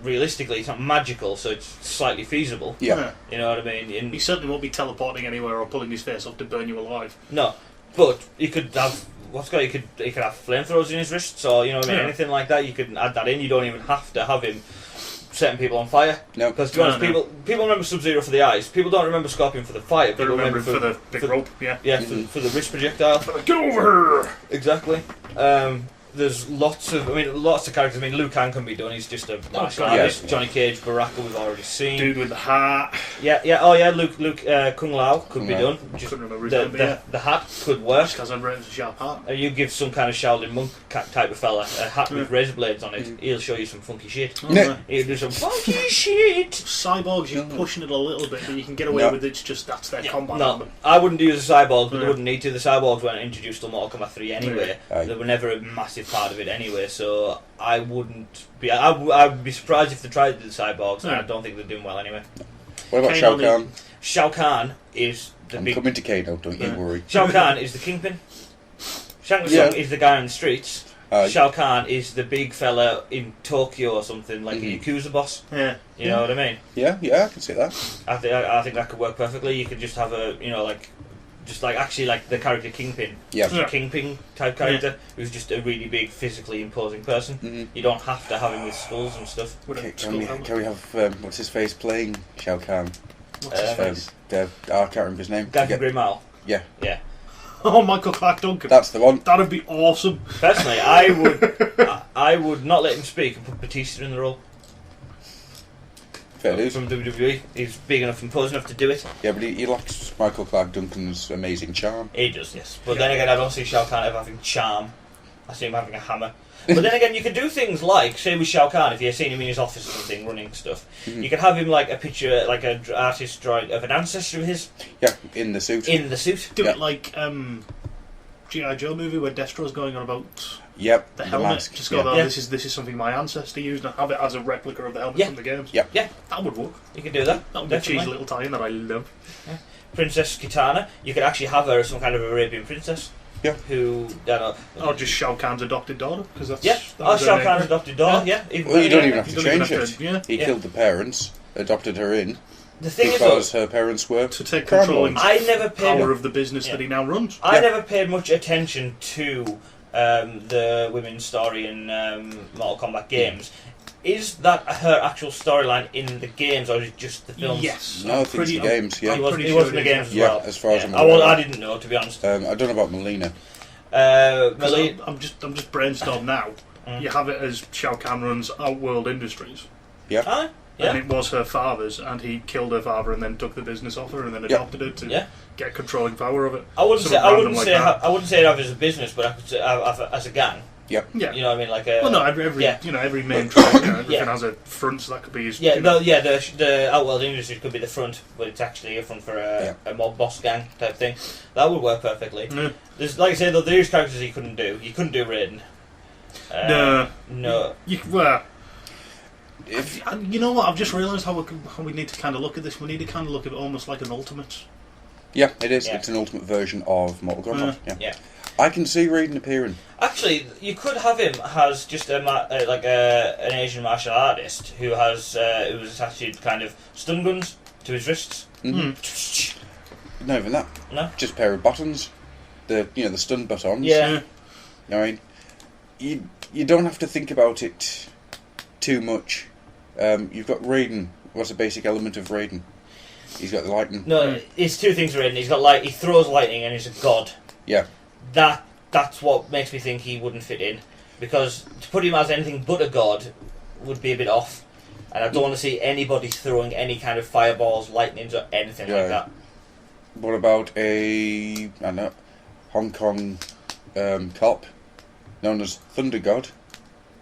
realistically, it's not magical, so it's slightly feasible. Yeah. You know what I mean? He certainly won't be teleporting anywhere or pulling his face off to burn you alive. No, but you could have he could have flamethrowers in his wrists, or you know what I mean, Yeah. anything like that. You could add that in. You don't even have to have him setting people on fire. No. Because to be honest, No. people remember Sub-Zero for the eyes. People don't remember Scorpion for the fire. They People remember for the big rope, yeah. Yeah, for the wrist projectile. Get over here! Exactly. There's lots of characters. I mean, Liu Kang can be done. He's just a martial God, artist. yeah. Johnny Cage, Baraka, we've already seen. Dude with the hat. Yeah. Oh yeah, Luke Kung Lao could be Kung Lao. done. Just Couldn't remember his name, but yeah. the hat could work. Just because I've written a sharp hat. You give some kind of Shaolin monk type of fella a hat with Yeah. razor blades on it, he'll show you some funky shit. Oh, No. yeah. He'll do some funky shit. Cyborgs, you're pushing it a little bit, but you can get away No. with it. It's just that's their combat No, element. I wouldn't use a cyborg, but they Yeah. wouldn't need to. The cyborgs weren't introduced till Mortal Kombat 3 anyway. Aye. They were never a massive part of it anyway, so I wouldn't be. I would be surprised if they tried to do the cyborgs, and I Yeah. don't think they're doing well anyway. What about Kane Shao only- Kahn? Shao Kahn is the I'm big. coming to Kano, don't you Yeah. worry. Shao Kahn is the kingpin. Shang Tsung Yeah. is the guy on the streets. Aye. Shao Kahn is the big fella in Tokyo or something, like a Yakuza boss. Yeah. You know what I mean? Yeah, I can see that. I think that could work perfectly. You could just have a, actually like the character Kingpin. Yeah. Yeah. Kingpin type character who's just a really big, physically imposing person. Mhm. You don't have to have him with skulls and stuff. With Okay, a skull helmet. can we have what's his face playing Shao Kahn? What's his Um, face? I can't remember his name. Gavin Grimal. Yeah, Yeah. Oh, Michael Clark Duncan. that's the one. That'd be awesome. Personally, I would not let him speak and put Batista in the role Fair dues. from WWE. He's big enough, imposing enough to do it. Yeah, but he lacks Michael Clark Duncan's amazing charm. He does, yes. But Yeah. then again, I don't see Shao Kahn ever having charm. I see him having a hammer. But then again, you could do things like, say with Shao Kahn, if you're seeing him in his office or something, running stuff, you could have him like a picture, like an artist drawing of an ancestor of his Yeah, in the suit. in the suit. Do Yeah. it like G.I. Joe movie where Destro's going on about Yep, the helmet. mask. Just go, yeah. oh, Yeah. this is something my ancestor used, and have it as a replica of the helmet Yeah. from the games. Yeah. Yeah, That would work. you could do that. That would be a Definitely. cheesy little tie-in that I love. Princess Kitana, you could actually have her as some kind of Arabian princess. Yeah. Who, I don't know. Or just Shao Kahn's adopted daughter, because that's Yeah, that oh, was her Shao name. Kahn's adopted daughter, yeah. Well, you don't even have You to don't even change have it. to- yeah. He Yeah. killed the parents, adopted her in, The thing is, because though, her parents were To take crime control lords. I never paid power of the business Yeah. that he now runs. I Yeah. never paid much attention to the women's story in Mortal Kombat games. Is that her actual storyline in the games, or is it just the films? Yes. No, I think it's the games, yeah. It was, pretty it sure was in the it is, games as yeah. well. Yeah, as far as I'm I aware. didn't know, to be honest. I don't know about Melina. Melina, I'm just brainstorm now. You have it as Shao Kahn runs Outworld Industries, Aye, yeah. and it was her father's, and he killed her father and then took the business off her and then adopted it to Yeah. get controlling power of it. I wouldn't Sort say of I random wouldn't like say that. I wouldn't say it have as a business, but I could say as a gang. Yeah. You know what I mean? Like a Well, no, every yeah. every main tribe, everything Yeah. has a front, so that could be his. Yeah, you know, the Outworld Industries could be the front, but it's actually a front for a mob boss gang type thing. That would work perfectly. Yeah. There's, like I said, though, there's characters you couldn't do. You couldn't do Raiden. No. Well, If you know what? I've just realised how we need to kind of look at this. We need to kind of look at it almost like an ultimate. yeah, it is. Yeah. It's an ultimate version of Mortal Kombat. Yeah. Yeah. I can see Raiden appearing. Actually, you could have him as just an Asian martial artist who has who's attached to kind of stun guns to his wrists. Not even that. No. Just a pair of buttons. The stun buttons. Yeah. I mean, you don't have to think about it too much. You've got Raiden. What's the basic element of Raiden? He's got the lightning. No, it's two things Raiden. He's got light. He throws lightning and he's a god. Yeah. That's what makes me think he wouldn't fit in, because to put him as anything but a god would be a bit off, and I don't want to see anybody throwing any kind of fireballs, lightnings, or anything like that. What about a Hong Kong cop known as Thunder God?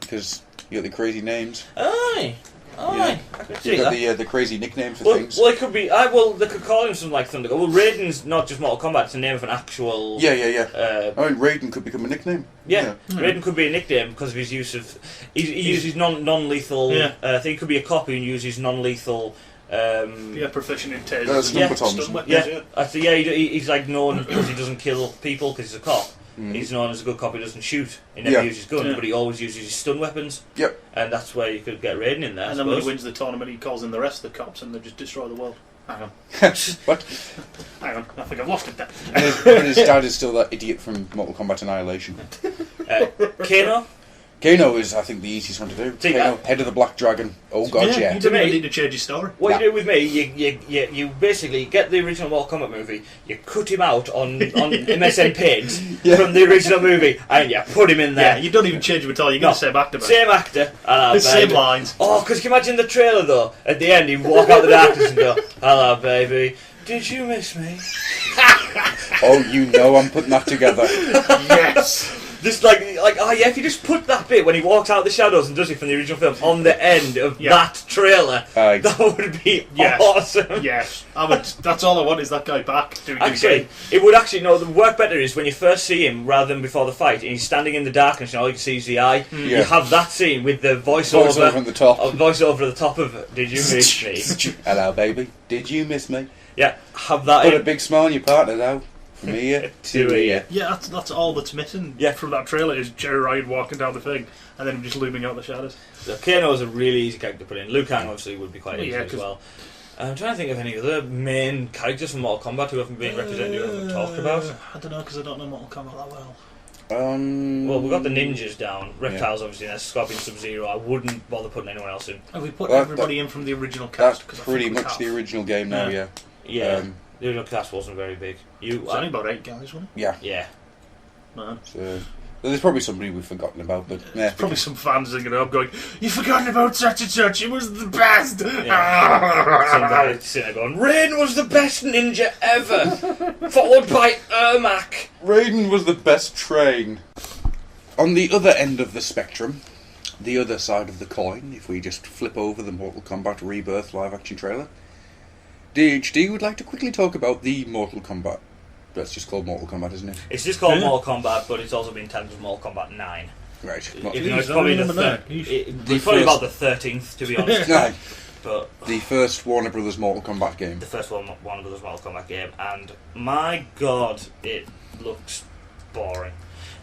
Because you got the crazy names. Aye. Oh, You know? right. I could see You've got that. the crazy nickname for Well, things. well, it could be. Well, they could call him something like Thunder. Well, Raiden's not just Mortal Kombat; it's the name of an actual. Yeah. Uh, Raiden could become a nickname. Yeah, Raiden could be a nickname because of his use of. He uses non-lethal. Yeah. I think he could be a cop who uses non-lethal. Proficient in tasers. Stun batons. Stun weapons, Yeah, he's like known because he doesn't kill people because he's a cop. He's known as a good cop who doesn't shoot. He never uses guns, but he always uses his stun weapons. Yep. And that's where you could get Raiden in there. And then when he wins the tournament, he calls in the rest of the cops and they just destroy the world. Hang on. What? Hang on. I think I've lost it there. And his dad is still that idiot from Mortal Kombat Annihilation. Kano? Kano is, I think, the easiest one to do. See, Kano, head of the Black Dragon. Oh god, yeah. You To didn't me- even need to change his story. What Yeah. you do with me, you basically get the original Mortal Kombat movie, you cut him out on MSN Paint from the original movie, and you put him in there. Yeah, you don't even change him at all. You're going to say back to back. Same actor. The same lines. Oh, because can you imagine the trailer though? At the end, he'd walk out the darkness and go, "Hello, baby. Did you miss me?" Oh, you know I'm putting that together. Yes. Just like, oh yeah, if you just put that bit when he walks out of the shadows and does it from the original film on the end of that trailer, that would be awesome. Yes. That's all I want is that guy back doing his Actually, thing. it would actually, no, the work better is when you first see him rather than before the fight, and he's standing in the darkness and all you can see is the eye. You have that scene with the voiceover Voiceover at the top. Voiceover at the top of it. Did you miss me? Hello, baby. Did you miss me? Yeah, have that Put in. a big smile on your partner now. From here to here. Yeah, that's all that's missing from that trailer is Jerry Ryan walking down the thing and then him just looming out the shadows. So Kano is a really easy character to put in. Liu Kang obviously would be quite easy as 'cause- well. I'm trying to think of any other main characters from Mortal Kombat who haven't been represented or haven't talked about. I don't know because I don't know Mortal Kombat that well. Well, we've got the ninjas down. Reptiles, obviously, there's Scorpion, Sub-Zero. I wouldn't bother putting anyone else in. Have we put everybody in from the original cast? That's pretty much the original game now, yeah. Yeah, the original cast wasn't very big. It's only about 8 guys, wasn't it? Yeah. Yeah. Man. So, there's probably somebody we've forgotten about, but yeah. Probably some fans singing it up going, "You've forgotten about such and such, it was the best!" Some guy sitting there going, "Rain was the best ninja ever!" Followed by Ermac. Raiden was the best train. On the other end of the spectrum, the other side of the coin, if we just flip over the Mortal Kombat Rebirth live-action trailer, DHD would like to quickly talk about the Mortal Kombat. That's just called Mortal Kombat, isn't it? It's just called Mortal Kombat, but it's also been tagged as Mortal Kombat 9. Right. Even though it's probably it's probably about the 13th, to be honest. No. But the first Warner Brothers Mortal Kombat game. The first one of those Mortal Kombat game, and my god, it looks boring.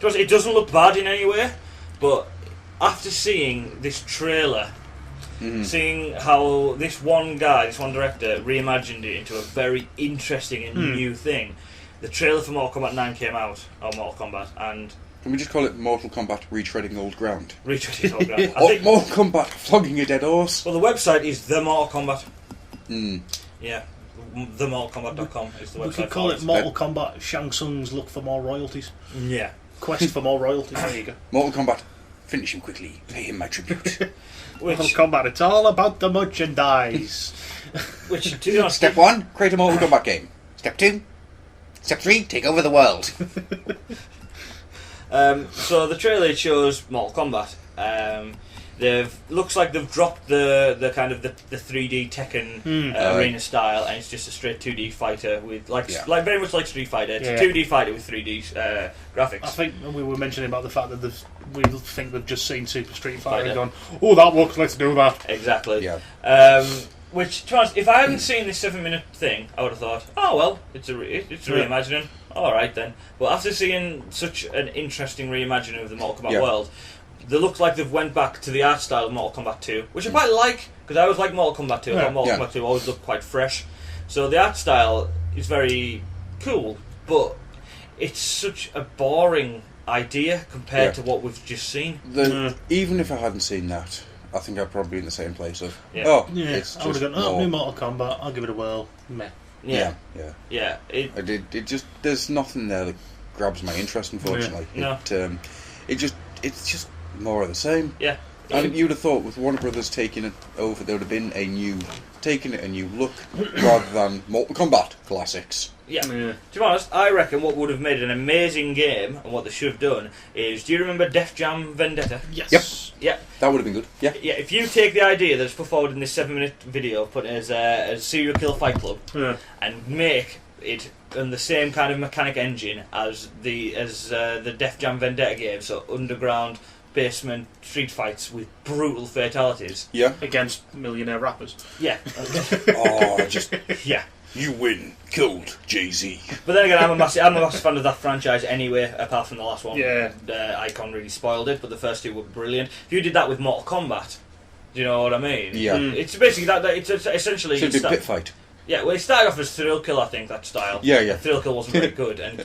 It doesn't look bad in any way, but after seeing this trailer, seeing how this one director reimagined it into a very interesting and new thing, the trailer for Mortal Kombat 9 came out, or Mortal Kombat, and... Can we just call it Mortal Kombat Retreading Old Ground? Retreading Old Ground. Or Mortal Kombat Flogging a Dead Horse? Well, the website is The Mortal Kombat. Mm. Yeah. TheMortalKombat.com is the website. We could call it Mortal Kombat Shang Tsung's Look for More Royalties. Yeah. Quest for more royalties, there you go. Mortal Kombat, finish him quickly, pay him my tribute. Mortal Kombat, it's all about the merchandise. Which, to be honest, Step 1, create a Mortal Kombat game. Step 2, Step 3, take over the world. So the trailer shows Mortal Kombat. Looks like they've dropped the kind of the 3D Tekken arena style, and it's just a straight 2D fighter with like very much like Street Fighter. It's a 2D fighter with 3D graphics. I think we were mentioning about the fact that we think they've just seen Super Street Fighter and gone, "Oh, that works. Let's do that." Exactly. Yeah. Which, to be honest, if I hadn't seen this 7-minute thing, I would have thought, "Oh well, it's a reimagining." All right then. But after seeing such an interesting reimagining of the Mortal Kombat world, they look like they've went back to the art style of Mortal Kombat 2, which I quite like, because I always like Mortal Kombat 2. I thought Mortal Kombat 2 always looked quite fresh. So the art style is very cool, but it's such a boring idea compared to what we've just seen. Even if I hadn't seen that, I think I'd probably be in the same place of, it's I would just have gone, new Mortal Kombat, I'll give it a whirl. Meh. Yeah. It just there's nothing there that grabs my interest, unfortunately. No. It's just more of the same. Yeah. And you'd have thought with Warner Brothers taking it over, there would have been a new look rather than Mortal Kombat classics. Yeah. To be honest, I reckon what would have made an amazing game, and what they should have done, is, do you remember Def Jam Vendetta? Yes. Yeah. That would have been good. Yeah. Yeah, if you take the idea that's put forward in this 7-minute video, put it as a serial kill fight club, and make it on the same kind of mechanic engine as the Def Jam Vendetta game, so underground, basement, street fights with brutal fatalities. Yeah. Against millionaire rappers. Yeah. Yeah. You win. Killed Jay-Z. But then again, I'm a massive fan of that franchise anyway, apart from the last one. Yeah. Icon really spoiled it, but the first two were brilliant. If you did that with Mortal Kombat, do you know what I mean? Yeah. It's basically that it's essentially... Should be pit fight. Yeah, well, it started off as Thrill Kill, I think, that style. Yeah. Thrill Kill wasn't very good, and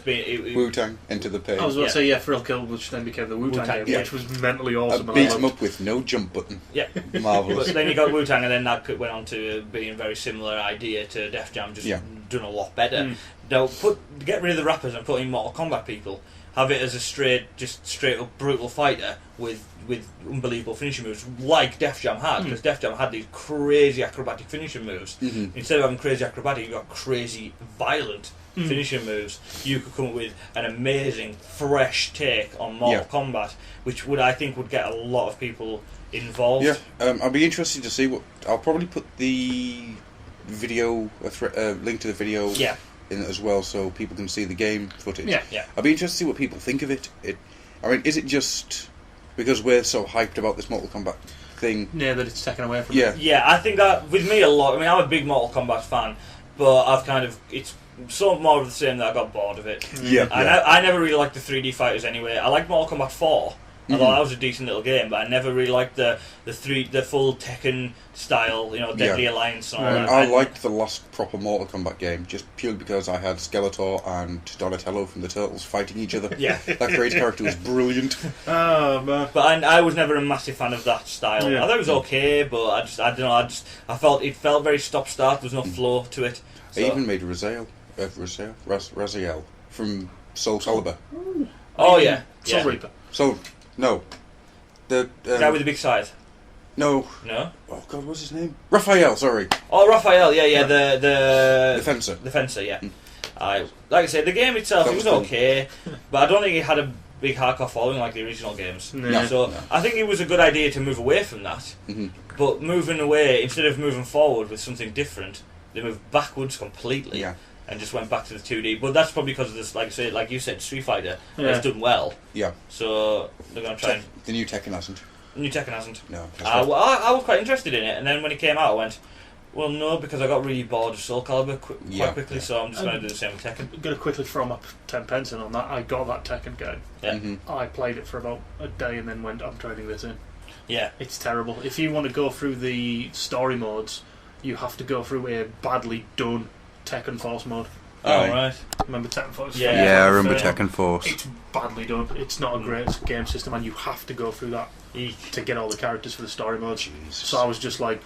Wu-Tang, Enter the Pain. I was about to say, Thrill Kill, which then became the Wu-Tang game, which was mentally awesome. Beat him up with no jump button. Yeah. Marvellous. But then you got Wu-Tang, and then that went on to being a very similar idea to Def Jam, just done a lot better. Now, get rid of the rappers and put in Mortal Kombat people. Have it as a straight up brutal fighter with unbelievable finishing moves, like Def Jam had, because Def Jam had these crazy acrobatic finishing moves. Instead of having crazy acrobatic, you got crazy violent finishing moves. You could come up with an amazing, fresh take on Mortal Kombat, which I think would get a lot of people involved. Yeah, I'll be interested to see what. I'll probably put the video, link to the video. Yeah. In it as well, so people can see the game footage. Yeah. I'll be interested to see what people think of it. I mean, is it just because we're so hyped about this Mortal Kombat thing? Yeah, that it's taken away from it. Yeah, I think that with me a lot. I mean, I'm a big Mortal Kombat fan, but it's so more of the same that I got bored of it. I never really liked the 3D fighters anyway. I liked Mortal Kombat 4. I thought that was a decent little game, but I never really liked the full Tekken style, Deadly Alliance and all that. I liked the last proper Mortal Kombat game just purely because I had Skeletor and Donatello from the Turtles fighting each other. Yeah, that great character was brilliant. Oh man! But I was never a massive fan of that style. Yeah. I thought it was okay, but I don't know. I felt it felt very stop-start. There was no flow to it. So. I even made Raziel from Soul Calibur. Oh yeah, Soul Reaper. No. The guy with the big scythe. No. No? Oh God, what's his name? Raphael, sorry. Oh, Raphael, yeah, the fencer. The fencer, yeah. Like I said, the game itself, it was okay, but I don't think it had a big hardcore following like the original games. No. So I think it was a good idea to move away from that, but moving away, instead of moving forward with something different, they moved backwards completely. Yeah. And just went back to the 2D, but that's probably because of this, like you said, Street Fighter has done well. Yeah. So they're going to try and... The new Tekken hasn't. New Tekken hasn't. No. I was quite interested in it, and then when it came out, I went, well, no, because I got really bored of Soul Calibur quite quickly, so I'm just going to do the same with Tekken. I'm going to quickly throw my 10 pence in on that. I got that Tekken game. Yeah. I played it for about a day and then went, I'm trading this in. Yeah. It's terrible. If you want to go through the story modes, you have to go through a badly done Tekken Force mode. Oh, right. Remember Tekken Force? Yeah, I remember Tekken Force. It's badly done. It's not a great game system, and you have to go through that to get all the characters for the story mode. Jesus. So I was just like,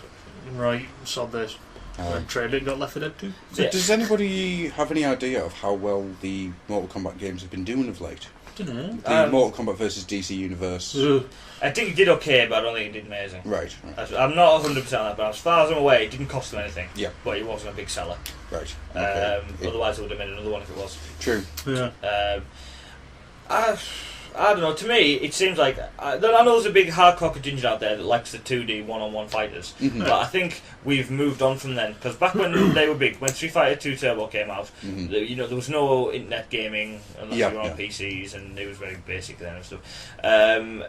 right, sod this. And traded it and got Left 4 Dead 2. So does anybody have any idea of how well the Mortal Kombat games have been doing of late? I don't know. The Mortal Kombat versus DC Universe. I think it did okay, but I don't think it did amazing. Right. I'm not 100% on that, but as far as I'm aware, it didn't cost them anything. Yeah. But it wasn't a big seller. Right. Okay. Otherwise, it would have made another one if it was. True. Yeah. I don't know. To me, it seems like I know there's a big hardcore contingent out there that likes the 2D one-on-one fighters, but I think we've moved on from then. Because back when they were big, when Street Fighter 2 Turbo came out, there was no internet gaming unless you were on PCs, and it was very basic then and stuff.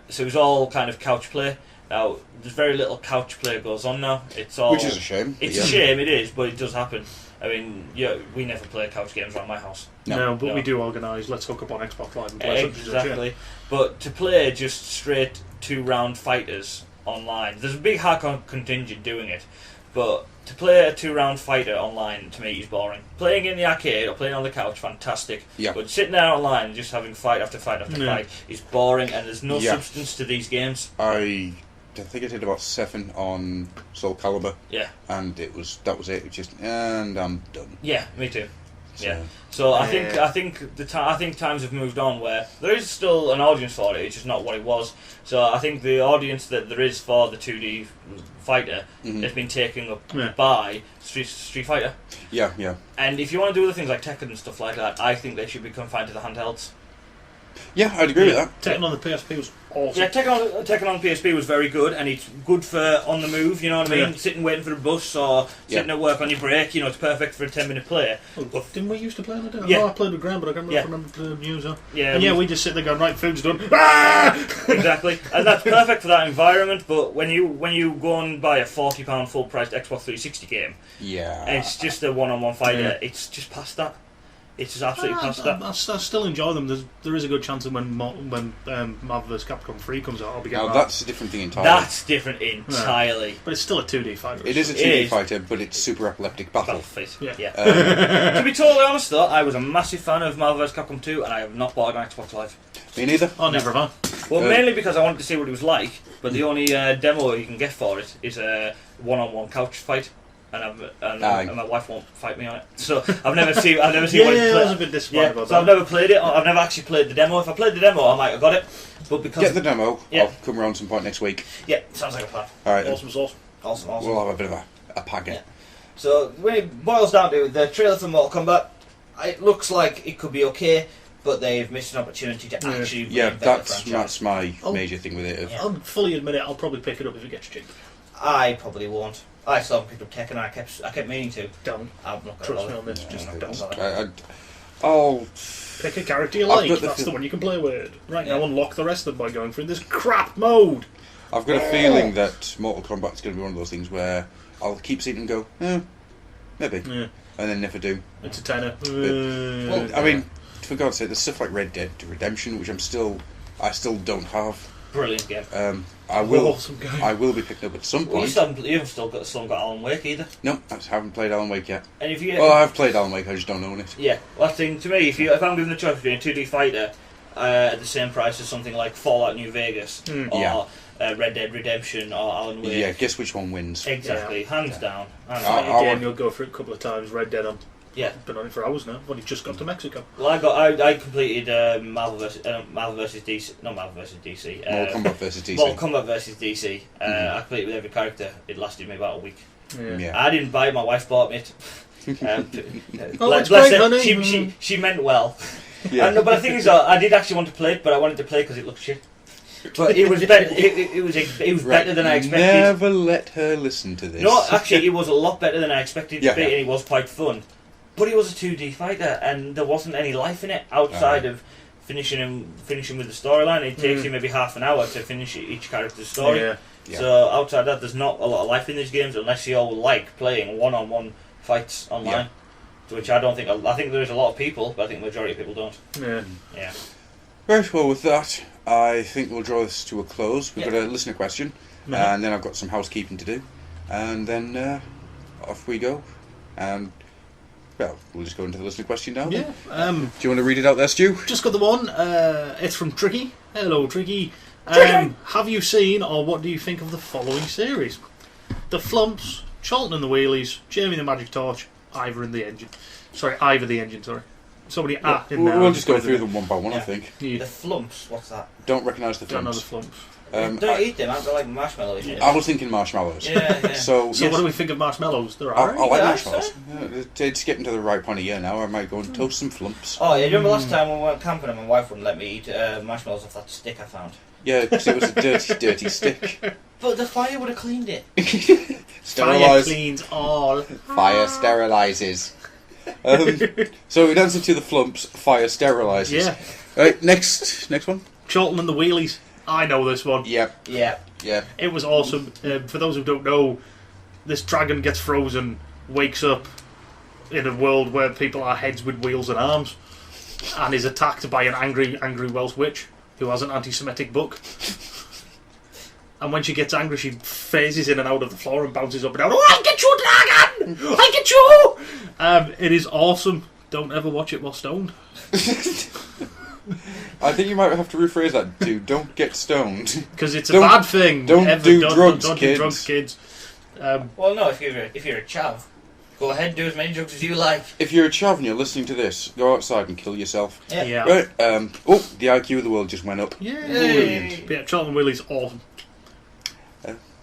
So it was all kind of couch play. Now there's very little couch play goes on now. It's all, which is a shame. It's a shame, it is, but it does happen. I mean, we never play couch games around my house. No, but we do organise. Let's hook up on Xbox Live and play exactly. But to play just straight 2-round fighters online, there's a big hardcore contingent doing it. But to play a 2-round fighter online, to me, is boring. Playing in the arcade or playing on the couch, fantastic. Yeah. But sitting there online and just having fight after fight after fight is boring, and there's no substance to these games. I think I did about 7 on Soul Calibur. Yeah. And that was it. Just and I'm done. Yeah, me too. Yeah. So I think times have moved on where there is still an audience for it. It's just not what it was. So I think the audience that there is for the 2D fighter has been taken up by Street Fighter. Yeah, yeah. And if you want to do other things like Tekken and stuff like that, I think they should be confined to the handhelds. Yeah, I'd agree with that. Tekken on the PSP was awesome. Yeah, Tekken on PSP was very good, and it's good for on the move, you know what I mean? Yeah. Sitting waiting for a bus or sitting at work on your break, it's perfect for a 10-minute play. Oh, didn't we used to play on the day? Yeah. I played with Graham, but I can't remember the user. Yeah, and we just sit there going, right, food's done. Ah! Exactly, and that's perfect for that environment. But when you go and buy a £40 full-priced Xbox 360 game, and it's just a one-on-one fighter, it's just past that. It's just absolutely past that. I still enjoy them. There is a good chance that when Marvel vs. Capcom 3 comes out, I'll be getting Now, that. that's a different thing entirely. That's different entirely. Yeah. But it's still a 2D fighter. It is a 2D fighter, but it's super epileptic battle. Yeah. To be totally honest, though, I was a massive fan of Marvel vs. Capcom 2, and I have not bought it on Xbox Live. Me neither. Oh, never have. Well, mainly because I wanted to see what it was like, but the only demo you can get for it is a one-on-one couch fight. And my wife won't fight me on it, so I've never seen. What it's I was a bit disappointed about that. So I've never played it. I've never actually played the demo. If I played the demo, I might have got it. But because get the demo, I'll come around some point next week. Yeah, sounds like a plan. All right, awesome sauce. Awesome. We'll have a bit of a packet. Yeah. So when it boils down to it, the trailer for Mortal Kombat, it looks like it could be okay, but they've missed an opportunity to actually reinvent the franchise. That's my major thing with it. I'll fully admit it. I'll probably pick it up if it gets cheap. I probably won't. I saw picked up Tekken and I kept meaning to. Don't. I'm not Trust me on this. Just don't. I'll pick a character you like. That's the one you can play with. Right now, unlock the rest of them by going through this crap mode. I've got a feeling that Mortal Kombat is going to be one of those things where I'll keep seeing it and go, maybe, and then never do. It's a tenner. Well, I mean, for God's sake, there's stuff like Red Dead Redemption, which I still don't have. Brilliant game. I will. Awesome game. I will be picking up at some point. You haven't still got Alan Wake either. No, I haven't played Alan Wake yet. And if you, I have played Alan Wake. I just don't own it. Yeah, well, that's the thing to me. If I'm given the choice between a 2D fighter at the same price as something like Fallout New Vegas or Red Dead Redemption or Alan Wake, yeah, guess which one wins. Exactly, hands down. Again, you'll go through it a couple of times. Red Dead on. Yeah, been on it for hours now. I've only just got to Mexico. Well, I completed Marvel versus DC, not Marvel versus DC. Mortal Kombat versus DC. Mortal Kombat versus DC. I completed with every character. It lasted me about a week. Yeah. I didn't buy it. My wife bought me it. It's great, honey. She meant well. Yeah. But the thing is, I did actually want to play it, but I wanted to play because it looked shit. But it was better. It was better than I expected. Never let her listen to this. No, actually, it was a lot better than I expected to be, Yeah. and it was quite fun. But it was a 2D fighter, and there wasn't any life in it outside of finishing with the storyline. It takes you maybe half an hour to finish each character's story. Yeah. So outside that, there's not a lot of life in these games unless you all like playing one-on-one fights online. To which I don't think. I think there's a lot of people, but I think the majority of people don't. Yeah. Right, well, with that, I think we'll draw this to a close. We've got a listener question, and then I've got some housekeeping to do, and then off we go. And well, we'll just go into the listener question now. Yeah. Do you want to read it out there, Stu? Just got the one. It's from Tricky. Hello, Tricky. Have you seen, or what do you think of the following series? The Flumps, Charlton and the Wheelies, Jamie the Magic Torch, Ivor the Engine. Sorry. Somebody in there. We'll just go through them one by one, I think. The Flumps, what's that? Don't recognise the Don't know Flumps. the Flumps. Don't eat them, aren't they like marshmallows? I was thinking marshmallows. Yeah. So What do we think of marshmallows? They're I alright. like Yeah, marshmallows. It's getting to the right point of year now. I might go and toast some Flumps. Oh, yeah, you remember last time when we went camping and my wife wouldn't let me eat marshmallows off that stick I found? Yeah, because it was a dirty, dirty stick. But the fire would have cleaned it. Fire Sterilise. cleans all. Fire sterilises. So in answer to the Flumps, fire sterilises. Yeah. Right, next one. Charlton and the Wheelies. I know this one. Yep. Yeah. It was awesome. For those who don't know, this dragon gets frozen, wakes up in a world where people are heads with wheels and arms, and is attacked by an angry Welsh witch who has an anti-Semitic book. And when she gets angry, she phases in and out of the floor and bounces up and down. Oh, I get you, dragon! I get you! It is awesome. Don't ever watch it while stoned. I think you might have to rephrase that to don't get stoned. Because it's a bad thing. Don't do drugs, Don't kids. do drugs, kids. Well, no, if you're a chav, Go ahead, do as many drugs as you like. If you're a chav and you're listening to this, go outside and kill yourself. Yeah. Right. The IQ of the world just went up. Yay! But yeah, Charlton Willie's awesome.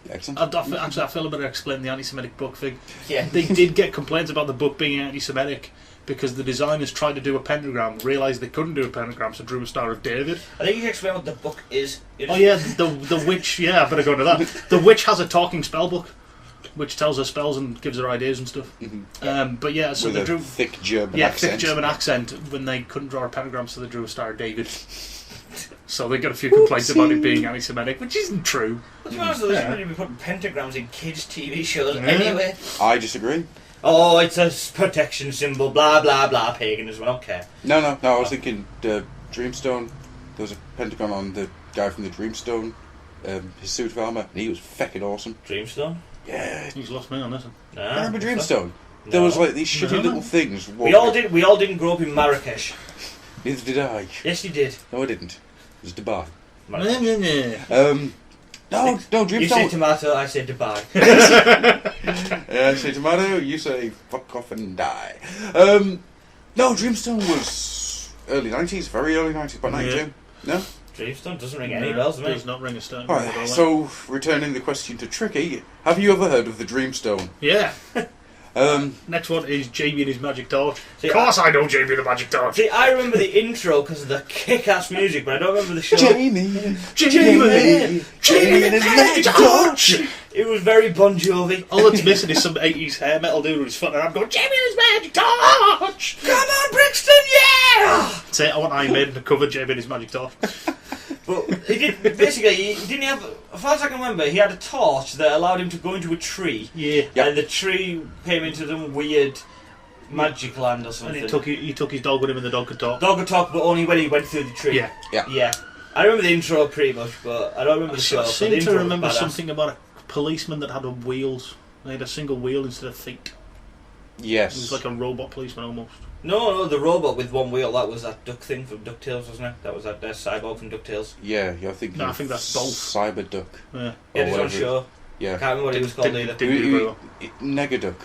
Excellent. I feel a better explain the anti-Semitic book thing. Yeah. They did get complaints about the book being anti-Semitic because the designers tried to do a pentagram, realised they couldn't do a pentagram, so drew a Star of David. I think you can explain what the book is. Oh yeah, the witch. Yeah, I better go into that. The witch has a talking spell book, which tells her spells and gives her ideas and stuff. Mm-hmm. But yeah, so With they a drew thick German accent. thick German accent when they couldn't draw a pentagram, so they drew a Star of David. So they got a few complaints about it being anti-Semitic, which isn't true. Well, to be honest, they shouldn't really be putting pentagrams in kids' TV shows anyway. I disagree. Oh, it's a protection symbol, blah blah blah, paganism. Okay. No. I was thinking Dreamstone. There was a pentagon on the guy from the Dreamstone, his suit of armour, and he was feckin' awesome. Dreamstone? Yeah. He's lost me on this one. No. I remember Dreamstone. There was like these shitty little things. We all didn't grow up in Marrakesh. Neither did I. Yes, you did. No, I didn't. It was Dubai. Marrakesh. No, Dreamstone. You say tomato, I say Dubai. I say tomato, you say fuck off and die. No, Dreamstone was early 90s, very early 90s, about 92. No? Dreamstone doesn't ring any bells to me. Does not ring a stone. Right, so, returning the question to Tricky, have you ever heard of the Dreamstone? Yeah. Next one is Jamie and his magic torch. See, of course I know Jamie and the magic torch. See, I remember the intro because of the kick-ass music, but I don't remember the show. Jamie and his magic torch! It was very Bon Jovi. All it's missing is some 80s hair metal dude with his foot around going, Jamie and his magic torch! Come on, Brixton, yeah! Say, I want Iron Maiden to cover Jamie and his magic torch. But he did, basically, he didn't have, as far as I can remember, he had a torch that allowed him to go into a tree. Yeah. And the tree came into some weird magic land or something. And he took his dog with him and the dog could talk. Dog could talk, but only when he went through the tree. Yeah. Yeah. I remember the intro pretty much, but I don't remember the show. I so seem the to intro was remember badass. something about a policeman that had wheels. They had a single wheel instead of feet. Yes. He was like a robot policeman almost. No, the robot with one wheel, that was that duck thing from DuckTales, wasn't it? That was that cyborg from DuckTales. Yeah, you're thinking No, I think that's both. Cyberduck. Yeah. Yeah, this whatever one show. Yeah. I can't remember what he was called either. Didn't do very well. Negaduck.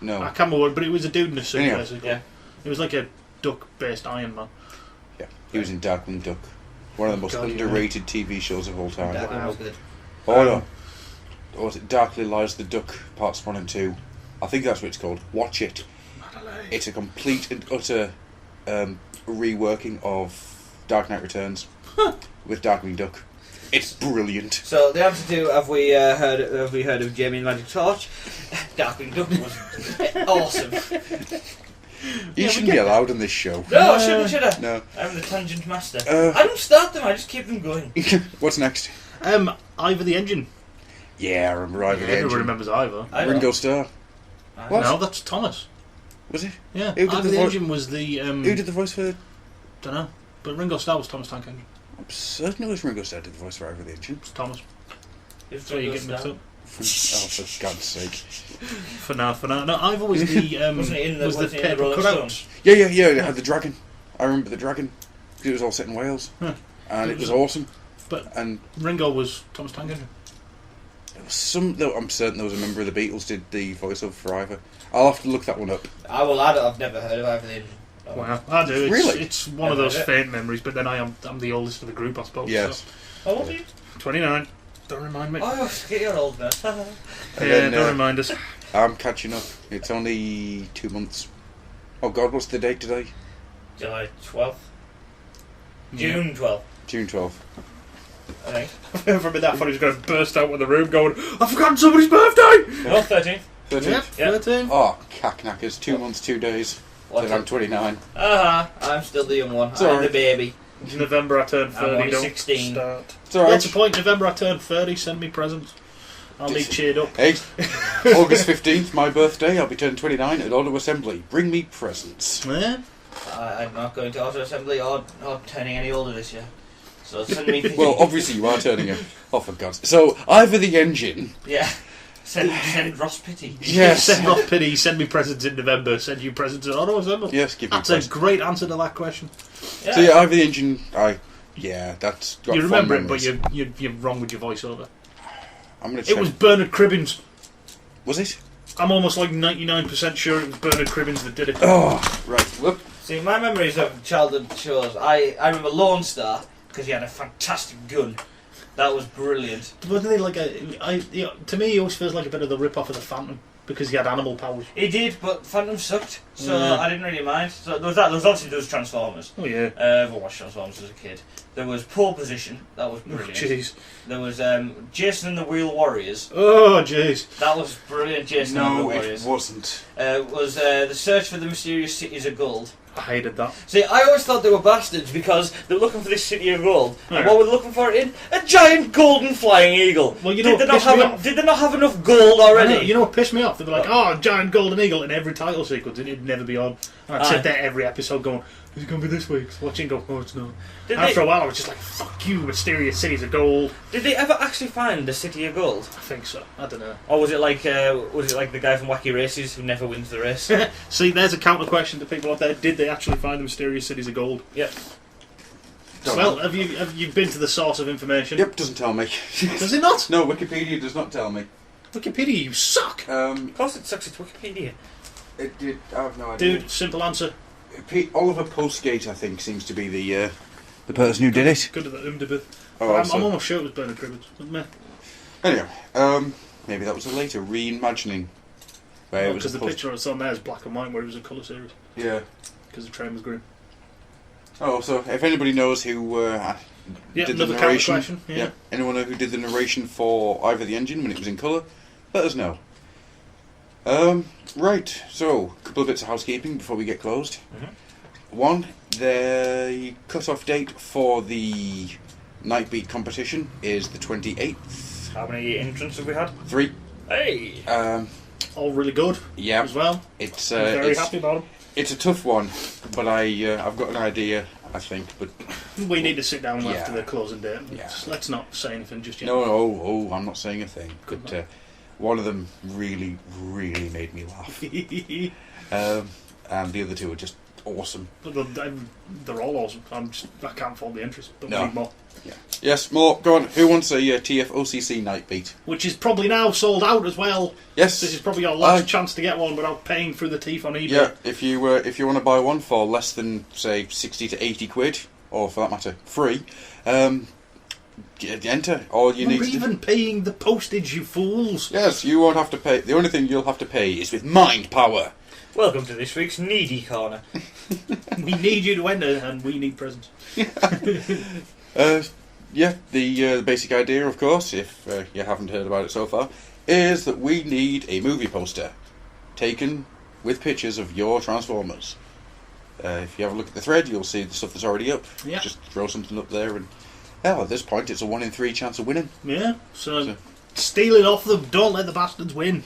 No. I can't remember what, but it was a dude in a suit, Anyhow. basically. Yeah. It was like a duck-based Iron Man. Yeah, he was in Darkwing Duck. One of the most God, yeah. underrated TV shows of all time. That one was good. Oh no. Or was it Darkly Lies the Duck, parts 1 and 2? I think that's what it's called. Watch it. It's a complete and utter reworking of Dark Knight Returns with Darkwing Duck. It's brilliant. So the answer to have we heard of Jamie and the Magic Torch? Darkwing Duck was awesome. You shouldn't be allowed on this show. No, should I? No. I'm the tangent master. I don't start them, I just keep them going. What's next? Ivor the Engine. Yeah, I remember Ivor the Everyone Engine. remembers Ivor. I Ringo don't. Starr. What? No, that's Thomas. Was it? Yeah, Who did Ivor the the vo- Engine was the... Who did the voice for... Don't know. But Ringo Starr was Thomas Tank Engine. I'm certain it was Ringo Starr did the voice for Ivor the Engine. It's Thomas. It's So you Ringo get mixed Starr. up. Oh, for God's sake. For now. No, Ivor was the... Wasn't it in the, was the wasn't it in the paper Rolling cutouts. Stones? Yeah, it had the dragon. I remember the dragon. Because it was all set in Wales. Huh. And it was awesome. But And Ringo was Thomas Tank Engine. there was I'm certain there was a member of the Beatles did the voiceover for Ivor. I'll have to look that one up. I've never heard of Ivor the Engine. Oh. Wow, I do. It's, Really? It's one of those faint memories, but then I'm the oldest of the group, I suppose. Yes. How old are you? So. 29. Don't remind me. Oh, you're old now. And Yeah, then, don't remind us. I'm catching up. It's only 2 months. Oh God, what's the date today? July 12th? June 12th, June 12th. I think. From that funny, he's going to burst out of the room going, I've forgotten somebody's birthday! No, 13th. 13th? Yeah. 13. Oh, cackknackers. 2 months, 2 days. What's Then I'm it? 29. I'm still the young one. I'm Sorry. the baby. It's November I turn 30, only don't 16. start. It's alright. That's the point, November I turn 30, send me presents. I'll be cheered up. Hey, August 15th, my birthday. I'll be turning 29 at Auto Assembly. Bring me presents. Yeah? I'm not going to auto assembly or turning any older this year. So send me. Well, obviously you are turning it. Oh, for God's sake. So, Ivor the Engine. Yeah. Send Ross Pitty. Yes. Send off pity, send me presents in November, send you presents in Auto Assembly. Yes, give me That's a presents. great answer to that question. Yeah. So, yeah, Ivor the Engine, that's got You fond remember it, but memories. you're wrong with your voiceover. I'm going to check. It was Bernard Cribbins. Was it? I'm almost like 99% sure it was Bernard Cribbins that did it. Oh, right. Whoop. See, my memories of childhood shows, I remember Lone Star, because he had a fantastic gun. That was brilliant. Wasn't they like to me, he always feels like a bit of the rip-off of the Phantom, because he had animal powers. He did, but Phantom sucked, so Yeah. I didn't really mind. So there was that. There was obviously those Transformers. Oh yeah. I've watched Transformers as a kid. There was Pole Position. That was brilliant. Jeez. There was Jason and the Wheel Warriors. Oh jeez. That was brilliant. Jason and the No, Wheel it Warriors. wasn't. Was The Search for the Mysterious Cities of Gold. I hated that. See, I always thought they were bastards because they were looking for this city of gold. Yeah. And what were they looking for it in? A giant golden flying eagle. Well, you know did, what pissed me off? did they not have enough gold I already? know, you know what pissed me off? They'd be like, "Oh, giant golden eagle" in every title sequence, and it'd never be on. And I'd sit there every episode going, "Is it going to be this week?" Watching, go, "Oh, it's not." Did After they, a while, I was just like, "Fuck you, mysterious cities of gold." did they ever actually find the city of gold? I think so. I don't know. Or was it like the guy from Wacky Races who never wins the race? See, there's a counter question to people out there: did they actually find the mysterious cities of gold? Yep. Well, have you been to the source of information? Yep, doesn't tell me. Does it not? No, Wikipedia does not tell me. Wikipedia, you suck, Of course it sucks, it's Wikipedia. It did. I have no idea. dude. Simple answer. Oliver Postgate, I think, seems to be the person who did it. Good at the umdibith. Oh, I'm almost sure it was Bernard Cribbins. Meh. Anyway, maybe that was a later reimagining. Where it was Because the post- picture that's on there is black and white, where it was a colour series. Yeah. Because the train was green. Oh, so if anybody knows who Yeah, did the another counter narration, question. Yeah. anyone know who did the narration for Ivor the Engine when it was in colour, let us know. Right, so a couple of bits of housekeeping before we get closed. One, the cut-off date for the Nightbeat competition is the 28th. How many entrants have we had? 3. Hey! All really good Yeah, as well. it's I'm very happy about them. it's a tough one, but I've got an idea, I think, but We need to sit down Yeah. after the closing date. Yeah. Let's not say anything just yet. no, I'm not saying a thing. Good But one of them really, really made me laugh. And the other two are just awesome. But they're all awesome. I can't fault the interest. But No. we need more. Yeah. Yes, more. Go on. Who wants a TFOCC Nightbeat? Which is probably now sold out as well. Yes. This is probably your last chance to get one without paying through the teeth on eBay. Yeah. If you want to buy one for less than say 60 to 80 quid, or for that matter, free, enter. All you We're need to even paying the postage, you fools. Yes, you won't have to pay. The only thing you'll have to pay is with mind power. Welcome to this week's Needy Corner. We need you to enter, and we need presents. Yeah, the basic idea, of course, if you haven't heard about it so far, is that we need a movie poster taken with pictures of your Transformers. If you have a look at the thread, you'll see the stuff that's already up. Yeah. Just throw something up there, and hell, at this point, it's a 1 in 3 chance of winning. Yeah, so steal it off them. Don't let the bastards win.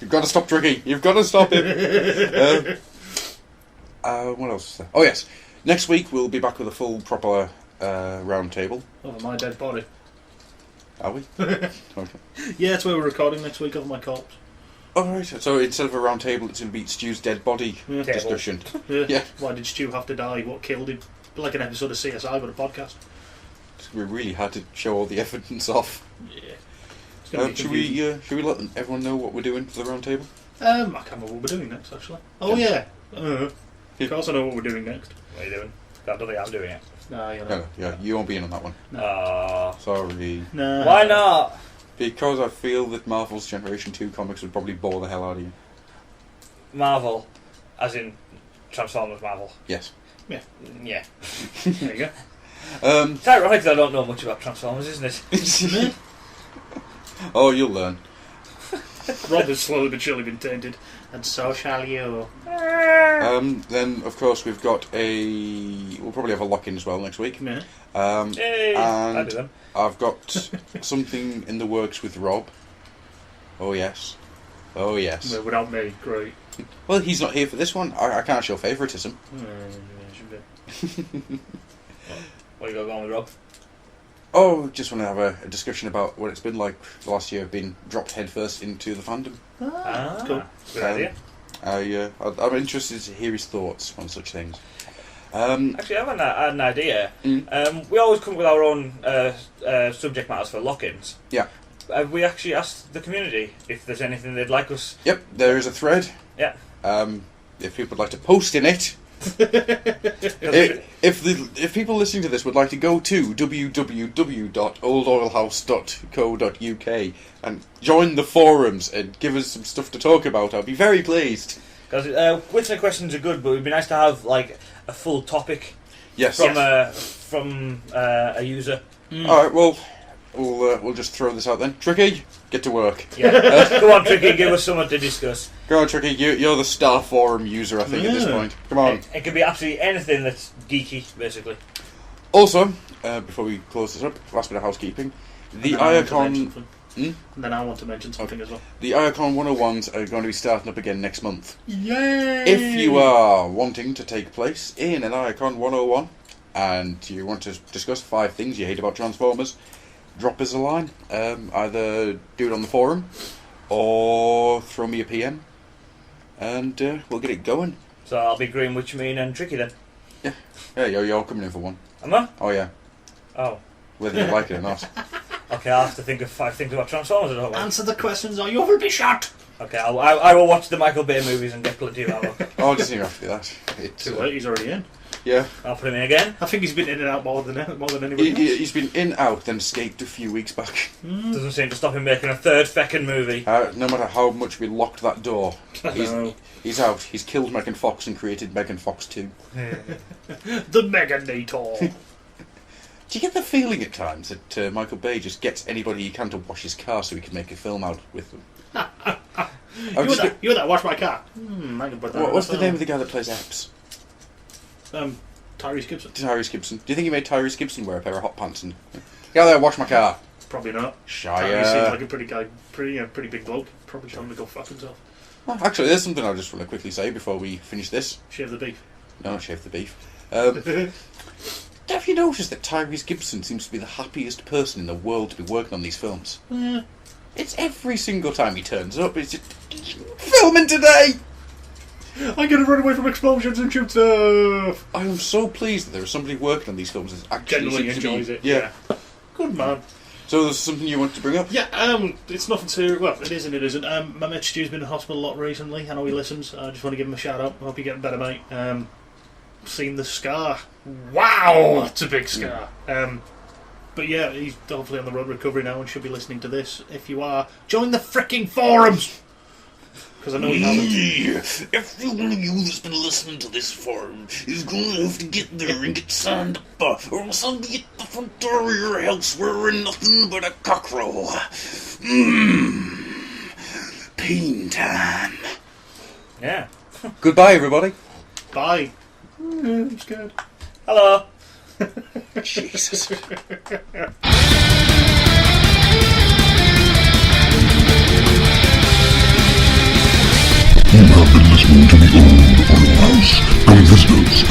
You've got to stop Tricky. You've got to stop him. What else is there? Oh yes, next week we'll be back with a full proper round table. Over my dead body. Are we? Okay. Yeah, that's where we're recording next week, over my corpse. Alright, so instead of a round table, it's going to be Stu's dead body Yeah. discussion. Yeah. Yeah. Why did Stu have to die? What killed him? Like an episode of CSI, but a podcast. We really had to show all the evidence off. Yeah. It's gonna be confusing. Should we let everyone know what we're doing for the round table? I can't remember what we're doing next, actually. Oh, yeah. Of course I know what we're doing next. What are you doing? I don't think I'm doing it. Nah, you know. No, yeah, you won't be in on that one. Sorry. Nah. Why not? Because I feel that Marvel's Generation 2 comics would probably bore the hell out of you. Marvel, as in Transformers Marvel. Yes. Yeah. Yeah. There you go. It's ironic that I don't know much about Transformers, isn't it? Oh, you'll learn. Rob has slowly but surely been tainted. And so shall you. Then, of course, we've got we'll probably have a lock-in as well next week. Yeah. Yay! I do And them. I've got something in the works with Rob. Oh, yes. Oh, yes. Well, without me, great. Well, he's not here for this one. I can't show favouritism. What you got going with Rob? Oh, just want to have a discussion about what it's been like the last year of being dropped headfirst into the fandom. Cool. Good idea. I'm interested to hear his thoughts on such things. Actually, I had an idea. Mm. We always come up with our own subject matters for lock-ins. Yeah. Have we actually asked the community if there's anything they'd like us? Yep, there is a thread. Yeah. If people would like to post in it. If people listening to this would like to go to www.oldoilhouse.co.uk and join the forums and give us some stuff to talk about, I'll be very pleased. Because Witcher questions are good, but it'd be nice to have like a full topic Yes. from a user. All right. Well, we'll just throw this out then. Tricky, get to work. Yeah. Go on, Tricky, give us something to discuss. Go on, Tricky. You're the star forum user, I think, at this point. Come on. It could be absolutely anything that's geeky, basically. Also, before we close this up, last bit of housekeeping. The Iacon. And then I want to mention something as well. The Iacon 101s are going to be starting up again next month. Yay! If you are wanting to take place in an Iacon 101 and you want to discuss 5 things you hate about Transformers, drop us a line. Either do it on the forum or throw me a PM and we'll get it going. So I'll be Green Witch Mean and Tricky then. Yeah, you're coming in for one. Am I? Oh yeah, Oh. whether you like it or not. Okay, I'll have to think of 5 things about Transformers I don't like. Answer the questions or you will be shot! Okay, I will watch the Michael Bay movies and get plenty of ammo. Oh, it doesn't even have to be that. It's, Too late, he's already in. yeah. I'll put him in again. I think he's been in and out more than anybody else. He's been in, out, then escaped a few weeks back. Doesn't seem to stop him making a third feckin' movie. No matter how much we locked that door, No. he's out. He's killed Megan Fox and created Megan Fox 2. The Meganator! Do you get the feeling at times that Michael Bay just gets anybody he can to wash his car so he can make a film out with them? You that wash my car. I can put that What's the name of the guy that plays Epps? Tyrese Gibson. Tyrese Gibson. Do you think he made Tyrese Gibson wear a pair of hot pants and go there, wash my car? Probably not. Shire. Tyrese seems like a pretty big bloke. Probably trying to go fuck himself. Well, actually, there's something I just want to quickly say before we finish this. Shave the beef. No, not shave the beef. Have you noticed that Tyrese Gibson seems to be the happiest person in the world to be working on these films? It's every single time he turns up, it's just filming today! I'm gonna run away from explosions and shoot stuff! I am so pleased that there is somebody working on these films that actually Genuinely seems to be- enjoys it. Yeah. Good man. So there's something you want to bring up? Yeah, it's nothing serious. Well, it is and it isn't. My mate Stu's been in hospital a lot recently. I know he listens. I just want to give him a shout out. I hope you're getting better, mate. Seen the scar. Wow, that's a big scar. But yeah, he's hopefully on the road to recovery now and should be listening to this. If you are, join the fricking forums! Because I know he hasn't. Every one of you that's been listening to this forum is going to have to get there and get signed up, or else I'll be at the front door of your house wearing nothing but a cockroach. Pain time. Yeah. Goodbye, everybody. Bye. I'm scared. Hello. Jesus. You have been listening to the Old Oil House. Come visit us